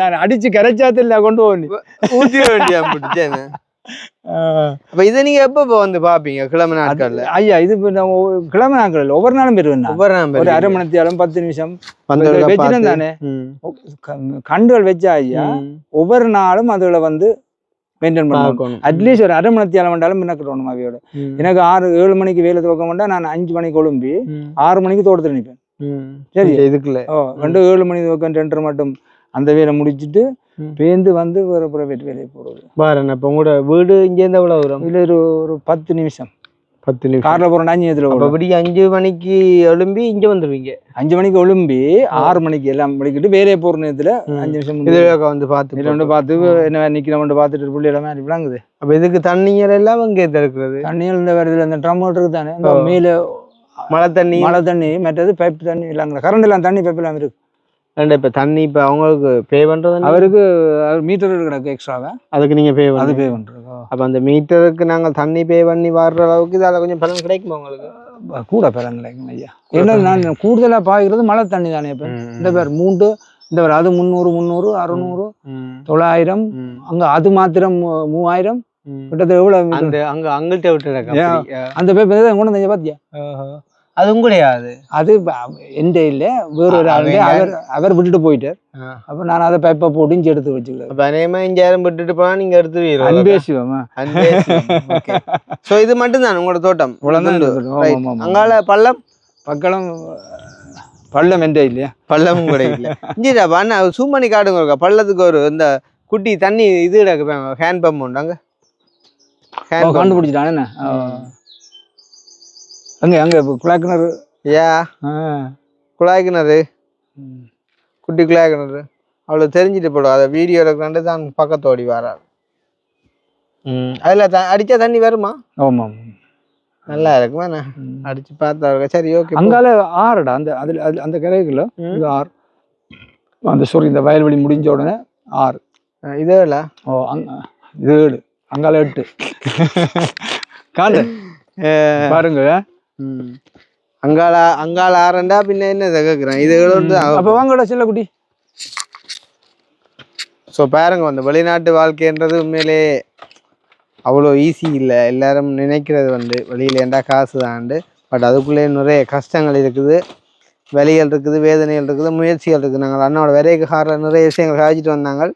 நான் அடிச்சு கரைச்சாத்துல கொண்டு போகணும். ஊத்தி வேண்டியா அப்ப இதை நீங்க எப்ப வந்து பாப்பீங்க கிழமை நாட்கள்ல? ஐயா இது கிழமை நாட்கள் ஒவ்வொரு நாளும் பெறுவேன். ஒரு அரை மணி நேரம் 10 நிமிஷம் வச்சிருந்தேன் தானே. கண்டுகள் வச்சா ஐயா ஒவ்வொரு நாளும் அதுல வந்து மெயின்டைன் பண்ணணும். அட்லீஸ்ட் ஒரு அரை மணி நேரம் வேண்டாலும் மின்னக்கணும் அவையோட. எனக்கு 6-7 மணிக்கு வேலை துவக்க மாட்டேன். நான் 5 மணிக்கு ஒழும்பி 6 மணிக்கு தோட்டத்தில் நிற்பேன். சரி இதுக்குள்ள 7 மணி துவக்கம் 2:30 மட்டும் அந்த வேலை முடிச்சுட்டு பேந்து வந்து வேற பிரைவேட் வேலையை போடுறது. பாருங்க இப்போ உங்களோட வீடு இங்கேருந்து எவ்வளோ வரும்? இல்லை ஒரு 10 நிமிஷம். 10 நிமிஷம் காரில் போகிறோம். 5 நிமிஷத்தில் அப்படி 5 மணிக்கு எழும்பி இங்கே வந்துடுவீங்க. 5 மணிக்கு எழும்பி 6 மணிக்கு எல்லாம் முடிக்கிட்டு வேலையை போகிற நேரத்தில் 5 நிமிஷம் வந்து பார்த்து என்ன நிற்கிறவன் பார்த்துட்டு பிள்ளைகள மாதிரி விளாங்குது. அப்போ இதுக்கு தண்ணியல் எல்லாம் அங்கே இருக்கிறது. தண்ணியல் இந்த வருதுல இந்த ட்ரம் இருக்குது தானே. மேலே மழை தண்ணி மற்றது பைப் தண்ணி இல்லைங்க. கரண்ட் எல்லாம் தண்ணி பைப் எல்லாம் இருக்கு. இப்போ தண்ணி இப்போ அவங்களுக்கு பே பண்ணுறது அவருக்கு மீட்டர் கிடக்கு எக்ஸ்ட்ராவா. அதுக்கு நீங்கள் பே பண்ணுறது. அப்போ அந்த மீட்டருக்கு நாங்கள் தண்ணி பே பண்ணி வர்ற அளவுக்கு இதால் கொஞ்சம் பலன் கிடைக்குமா உங்களுக்கு? கூட பலன் கிடைக்கும் ஐயா. ஏன்னா நான் கூடுதலாக பாய்க்கிறது மழை தண்ணி தானே. இப்போ இந்த பேர் 3 இந்த பேர் அது 300 600 900 அங்கே அது மாத்திரம் 3000 கிட்டத்தட்ட எவ்வளோ அந்த அங்கே அங்கள்கிட்ட விட்டு அந்த பேப்பர் கொண்டு வந்து பார்த்தியா? அது உங்களையாது அது எந்த இல்லை வேற ஒரு ஆள் அவர் விட்டுட்டு போயிட்டார். அப்ப நான் அதை பைப்பை போட்டு இஞ்சி எடுத்து வச்சுக்கிறேன். அப்ப அநேகமா 5000 விட்டுட்டு போனா நீங்க எடுத்துருவீங்க. அன்பேசுவோமா இது மட்டும் தான் உங்களோட தோட்டம்? அங்கால பக்கம் பள்ளம் எந்த இல்லையா? பள்ளமும் கூட இல்லை. இஞ்சிடா பண்ண சூம் பண்ணி காட்டுங்க. பள்ளத்துக்கு ஒரு இந்த குட்டி தண்ணி இது கிடக்கு ஹேண்ட் பம்ப் உண்டு. அங்க கண்டுபிடிச்சிட்டான் என்ன அங்கே அங்கே குழாய் கிணறு. குழாய் கிணறு குட்டி குழாய் கிணறு அவ்வளோ தெரிஞ்சுட்டு போடும். அதை வீடியோவில் கண்டு தான் பக்கத்தோடி வராது. அதில் அடித்தா தண்ணி வருமா? ஆமாம் நல்லா இருக்குமா? என்ன அடிச்சு பார்த்தா சரி ஓகே. அங்கால ஆறுடா அந்த அதில் அந்த கரைக்குள்ள இது ஆறு. அந்த சாரி இந்த வயல்வெளி முடிஞ்ச உடனே ஆறு. இதே இல்லை. ஓ இது 7 அங்கால 8 காந்த பாருங்க. அங்கால ஆரண்டா பின்ன என்ன கேட்குறேன் இது. அப்போ வாங்கடா செல்ல குட்டி. ஸோ பாருங்க அந்த வெளிநாட்டு வாழ்க்கைன்றது உண்மையிலே அவ்வளோ ஈஸி இல்லை. எல்லாரும் நினைக்கிறது வந்து வெளியில் ஏண்டா காசு தான்ண்டு. பட் அதுக்குள்ளே நிறைய கஷ்டங்கள் இருக்குது, வலிகள் இருக்குது, வேதனைகள் இருக்குது, முயற்சிகள் இருக்குது. நாங்கள் அண்ணோட விரைக்கு ஹாரில் நிறைய விஷயங்கள் காய்ச்சிட்டு வந்தாங்க.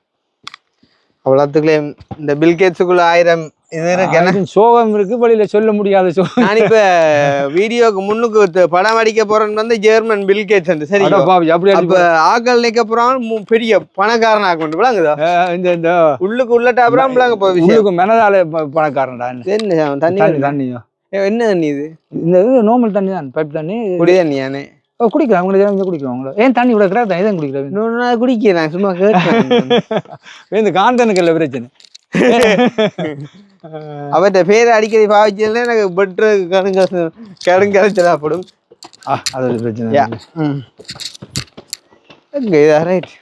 அவ்வளோத்துக்குள்ளே இந்த பில்கேட்ஸுக்குள்ள 1000 இது இருக்கு. சோகம் இருக்கு வழியில சொல்ல முடியாது. நான் இப்ப வீடியோக்கு முன்னுக்கு படம் அடிக்க போறேன்னு வந்து ஜெர்மன் பில்கேட்ஸ் வந்து சரி அப்ப ஆக்கள் நிக்க போறான் பெரிய பணக்காரன் ஆகணும் விளங்குதா? இந்த உள்ளுக்கு உள்ளட்டா அப்புறம் விளங்க போய் மெனதால பணக்காரன்டா. என்ன தண்ணி தண்ணியோ என்ன தண்ணி இது? இந்த நார்மல் தண்ணி தான், பைப் தண்ணி. குடி தண்ணியானே குடிக்கலாம். உங்களுக்கு குடிக்கலாம். உங்களை ஏன் தண்ணி விட தான் இதான் குடிக்கிறேன். குடிக்கிறேன் சும்மா கேட்டேன். இந்த காந்தனுக்கு இல்லை பிரச்சனை. அவர்கிட்ட பேரை அடிக்கடி பாவிச்சதுல எனக்கு பெட்ரு கடுங்கரைச்சலாப்படும். அது ஒரு பிரச்சனை. ரைட்.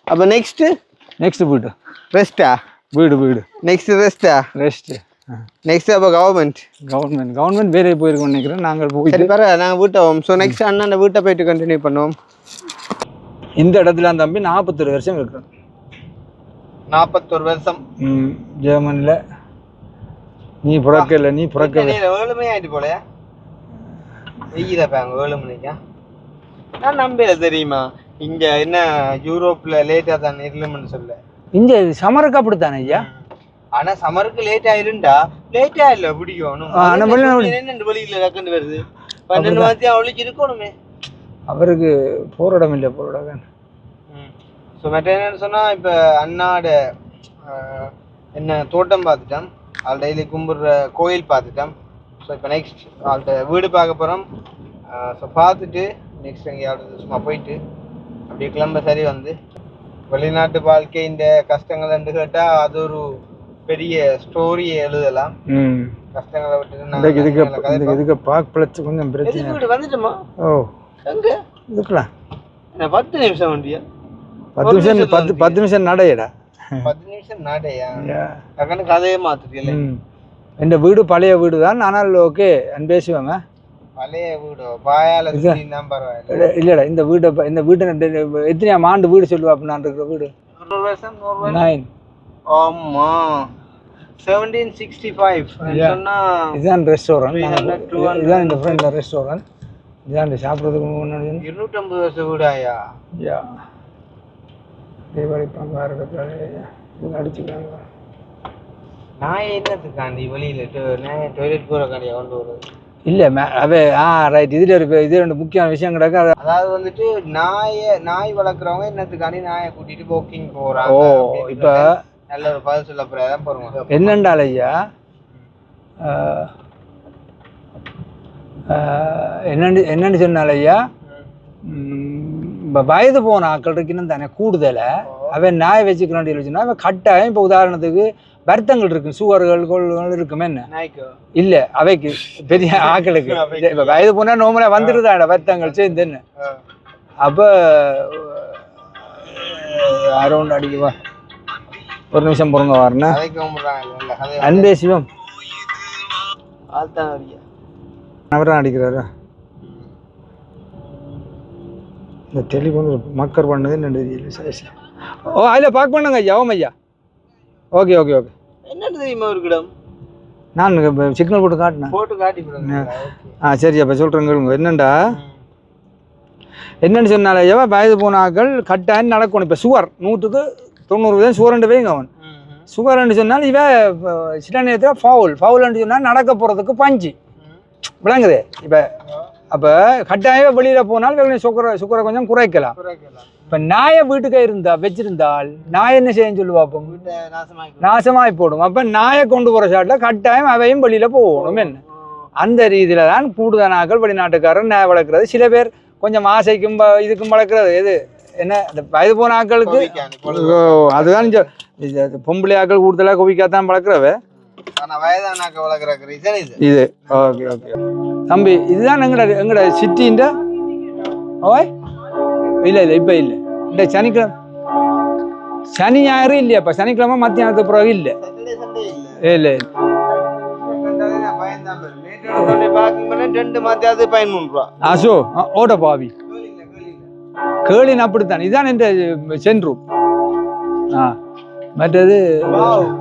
அப்போ நெக்ஸ்ட் வீடு ரெஸ்டா? வீடு நெக்ஸ்ட் ரெஸ்ட். நெக்ஸ்ட் அப்போ கவர்மெண்ட் வேலையை போயிருக்கோம் நினைக்கிறேன். நாங்கள் போயிட்டு நாங்கள் வீட்டை போவோம். ஸோ நெக்ஸ்ட் அண்ணா வீட்டை போயிட்டு கண்டினியூ பண்ணுவோம். இந்த இடத்துல அந்த தம்பி 41 வருஷம் இருக்கிறோம். 41 வருஷம் ஜெர்மனியில். நீ பிறக்கல 7 மணி ஆயிட்டு போலையா? வெயில பாங்க 7 மணிக்கா? நான் நம்பல தெரியுமா? இங்க என்ன யூரோப்ல லேட்டா தான் இருளும்னு சொல்ல. இங்க சமருக்கு அப்படித்தானே ஐயா? ஆனா சமருக்கு லேட் ஆயிருண்டா லேட்டா இல்ல பிடிக்கும். என்ன வெளியில டக்குன்னு வருது 12 மாதம் அவளுக்கு இருக்கணுமே. அவருக்கு போற இடம் இல்லை போற. ஸோ மற்ற என்னன்னு சொன்னால் இப்போ அண்ணாட என்ன தோட்டம் பார்த்துட்டோம், அவள் டெய்லி கும்பிட்ற கோயில் பார்த்துட்டோம். ஸோ இப்போ நெக்ஸ்ட் அவள்கிட்ட வீடு பார்க்க போகிறோம். ஸோ பார்த்துட்டு நெக்ஸ்ட் எங்கேயாவது சும்மா போயிட்டு அப்படியே கிளம்ப சரி வந்து வெளிநாட்டு வாழ்க்கை இந்த கஷ்டங்கள் என்று கேட்டால் அது ஒரு பெரிய ஸ்டோரியை எழுதலாம். கஷ்டங்களை விட்டு கொஞ்சம் பிரச்சனை வந்துட்டோமா? ஓ எங்கே இதுக்கலாம் 10 நிமிஷம் வண்டியா? 10 நிமிஷம் நடையடா. 10 நிமிஷம் நடையா? கதையே மாத்துறீங்க. இந்த வீடு பழைய வீடு தான். ஆனால் ஓகே பேசுவாங்க. பழைய வீடு பாயால பரவாயில்ல. இல்லடா இந்த வீட்டை எத்தனையாம் ஆண்டு வீடு சொல்லுவா? அப்படின்னா இருக்கிற வீடு 100 வருஷம். 9. ஆமா 1765 சொன்னா இதுதான் ரெஸ்டாரண்ட். 300, 200. இதுதான் இந்த ஃப்ரெண்ட்ல ரெஸ்டாரண்ட். இதான் சாப்பிட்றதுக்கு 250 வருஷம் வீடாயா? யா தீபாவளி பாருங்க அடிச்சுக்கிறாங்க. நான் என்னத்துக்காண்டி வெளியில டாய்லெட் போறக்காண்டியா கொண்டு வருது? இல்ல ரைட். இதுல இது ரெண்டு முக்கியமான விஷயம் கிடக்கு. அதாவது வந்துட்டு நாய் வளர்க்குறவங்க என்னத்துக்காண்டி நாயை கூட்டிட்டு வாக்கிங் போறாங்க. இப்ப நல்ல ஒரு பதில் சொல்ல போறதான் போறோம். என்னண்டால் ஐயா என்னன்னு சொன்னால ஐயா வயது போன ஆக்கள் இருக்குன்னு தானே கூடுதலை அவன் நாயை வச்சுக்கிறான்னு சொல்லிச்சுன்னா அவன் கட்டாயம் இப்போ உதாரணத்துக்கு வருத்தங்கள் இருக்கு, சுகர்கள் கொள்கள் இருக்குமே என்ன இல்ல அவைக்கு பெரிய ஆக்களுக்கு இப்ப வயது போனா நோமலா வந்துடுதாட வருத்தங்கள் சேர்ந்து என்ன. அப்ப அரௌண்ட் அடிக்குவா ஒரு நிமிஷம் பொறுங்க வரணும். அன்பே சிவம் அவர்தான் அடிக்கிறாரா? இந்த டெலிஃபோன் மக்கர் பண்ணது என்ன தெரியல. சரி சரி. ஓ அதில் பார்க்க பண்ணுங்க ஐயா. ஓம் ஐயா. Okay okay okay. என்ன தெரியுமா ஒரு கிடம் நான் சிக்னல் போட்டு காட்டினேன். போட்டு காட்டி சரி அப்போ சொல்கிறேங்க. என்னன்னு சொன்னால ஐயாவா வயது போன ஆக்கள் கட்டாயம் நடக்கணும். இப்போ சுகர் 100க்கு 90 சுகர்ண்டு வைங்க. அவன் சுகர்ன்னு சொன்னால் இவன் சில நேரத்தில் ஃபவுல்ன்னு சொன்னால் நடக்க போகிறதுக்கு பஞ்சு விளங்குது. இப்போ அப்போ கட்டாயம் வெளியில் போனால் சுகரை கொஞ்சம் குறைக்கலாம். இப்போ நாயை வீட்டுக்கு வச்சிருந்தால் நாயை என்ன செய்ய சொல்லி பார்ப்போம், நாசமாகி போடும். அப்போ நாயை கொண்டு போகிற ஷாட்டில் கட்டாயம் அவையும் வெளியில் போகணும். என்ன அந்த ரீதியில் தான் கூடுதலாக்கள் வெளிநாட்டுக்காரர் நாயை வளர்க்குறது. சில பேர் கொஞ்சம் ஆசைக்கும் இதுக்கும் வளர்க்குறது. எது என்ன இந்த வயது போன ஆக்களுக்கு அதுதான் பொம்பளை ஆக்கள் கூடுதலாக குவிக்காத்தான் வளர்க்குறவ இது. ஓகே ஓகே தம்பி, இதுதான் எங்கட சிட்டின்ற ஓய் இல்லை இப்போ இல்லை. இந்த சனிக்கிழமை சனி ஞாயிறு இல்லையாப்பா? சனிக்கிழமை மத்தியானத்துக்கு பிறகு இல்லை இல்லை. அசோ ஓட பாவி கேளின் அப்படித்தான். இதுதான் இந்த சென்ட்ரூ. மற்றது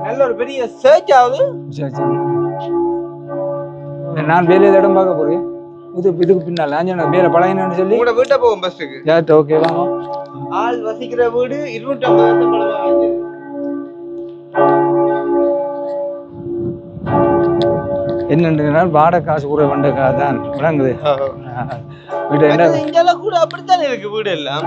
நல்ல ஒரு பெரிய சர்ச் ஆகுது. நான் வேலையில் இடம் பார்க்க போறேன். இதுக்கு பின்னால் அஞ்சு வேலை பழகினு சொல்லி உங்களோட வீட்டை போகும் பஸ்ஸுக்கு. ஓகே வாங்க. ஆள் வசிக்கிற வீடு 250 வருஷம் பழகாது. என்னன்னா வாடகை காசு கூட வண்டக்காக தான் விளங்குது. வீடு என்ன இங்கெல்லாம் கூட அப்படித்தான் இருக்கு வீடு எல்லாம்.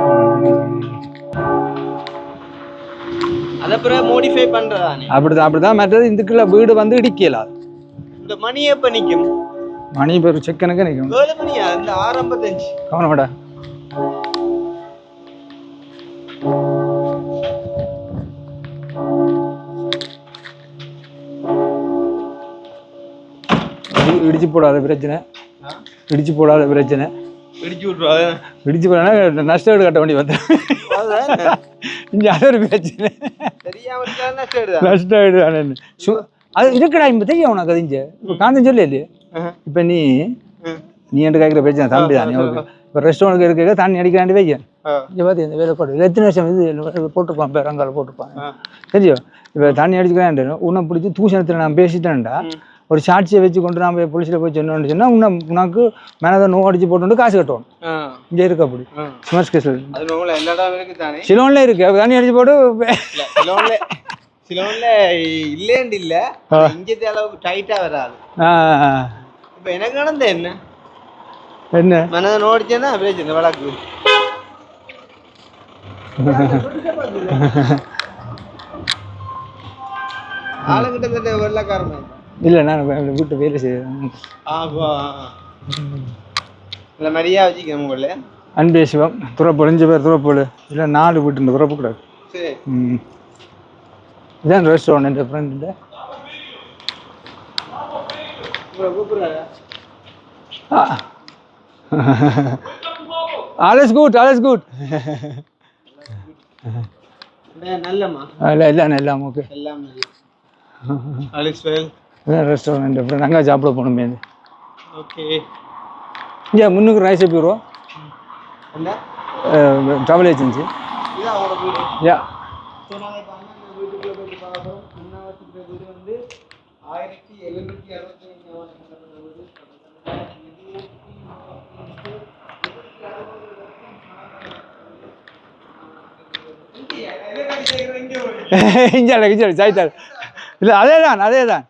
அத பிறகு மோடிஃபை பண்றதானே அப்படிதான். மற்றது இதுக்குள்ள வீடு வந்து இடிக்கலாம். இந்த மணி எப்ப நிக்கும்? மணி பேர் செக்கனுக்கு நிக்கும். 7 மணியா? இந்த 6:55. கவனமாடா. இடிச்சு போடாத பிரச்சனை. இடிச்சு போடாத பிரச்சனை. இடிச்சு போனா நஷ்ட வீடு கட்ட வேண்டி வந்து இங்க அது ஒரு பிரச்சனை. நஷ்ட வீடு அது இருக்குடா. இப்ப தெரியும் உனக்கு அது இங்க இப்போ காந்தம் சொல்லி இல்லையே. இப்ப நீ என்கிட்ட கேட்குற பிரச்சனை தம்பி தானே. இப்போ ரெஸ்டாரண்ட்டுக்கு இருக்க தண்ணி அடிக்கிறாண்டி வைக்க இங்கே பார்த்து இந்த வேலை போட்டு எத்தனை வருஷம் இது போட்டுருப்பான் பேரங்கால போட்டுருப்பான் தெரியும். இப்போ தண்ணி அடிச்சுக்கிறான் உன்னை பிடிச்சி தூசணத்தில் நான் பேசிட்டேன்டா ஒரு சாட்சியை வச்சு கொண்டு நான் போய் போலீஸில் போய் சொன்னோன்னு சொன்னால் உனக்கு மேலே நோ அடிச்சு போட்டு காசு கட்டணும். இங்கே இருக்கு அப்படி ஸ்மர்ஸ் கேஸில் சிலோன்ல இருக்கு. தண்ணி அடிச்சு போட்டு சிலோன்ல இல்லேண்டு இல்லை இங்கே அளவுக்கு டைட்டா வராது. இப்போ எனக்கு நடந்த என்ன மனதை நோடிச்சேன்னா பிரச்சனை வழக்கு. ஆளுங்கிட்ட வெள்ளக்காரன் இல்லை நான் வீட்டு வேலை செய்யறேன். இல்லை மாதிரியா வச்சுக்கணும் உங்கள. அன்பே சிவம் துறப்பு 5 பேர் துறப்பு இல்லை 4 வீட்டு துறப்பு கூடாது. இதான் ரெஸ்டாரண்ட் என் ஃப்ரெண்டு. alles gut நல்லம்மா எல்லாம் எல்லாம் ஓகே எல்லாம் alles well. ரெஸ்டாரண்ட் ஃப்ரெண்ட் அங்கே சாப்பிட போகணுமே. ஓகே இங்கே முன்னுக்கு ரைஸ் போயிடுவோம். என்ன ட்ராவல் ஏஜென்சி இது அவரோட வீடு. யா வீட்டுக்குள்ள போய் பார்க்குறோம். அண்ணா வச்சுக்கிற வீடு வந்து இங்கே சாய்த்தாள் இல்லை அதே தான்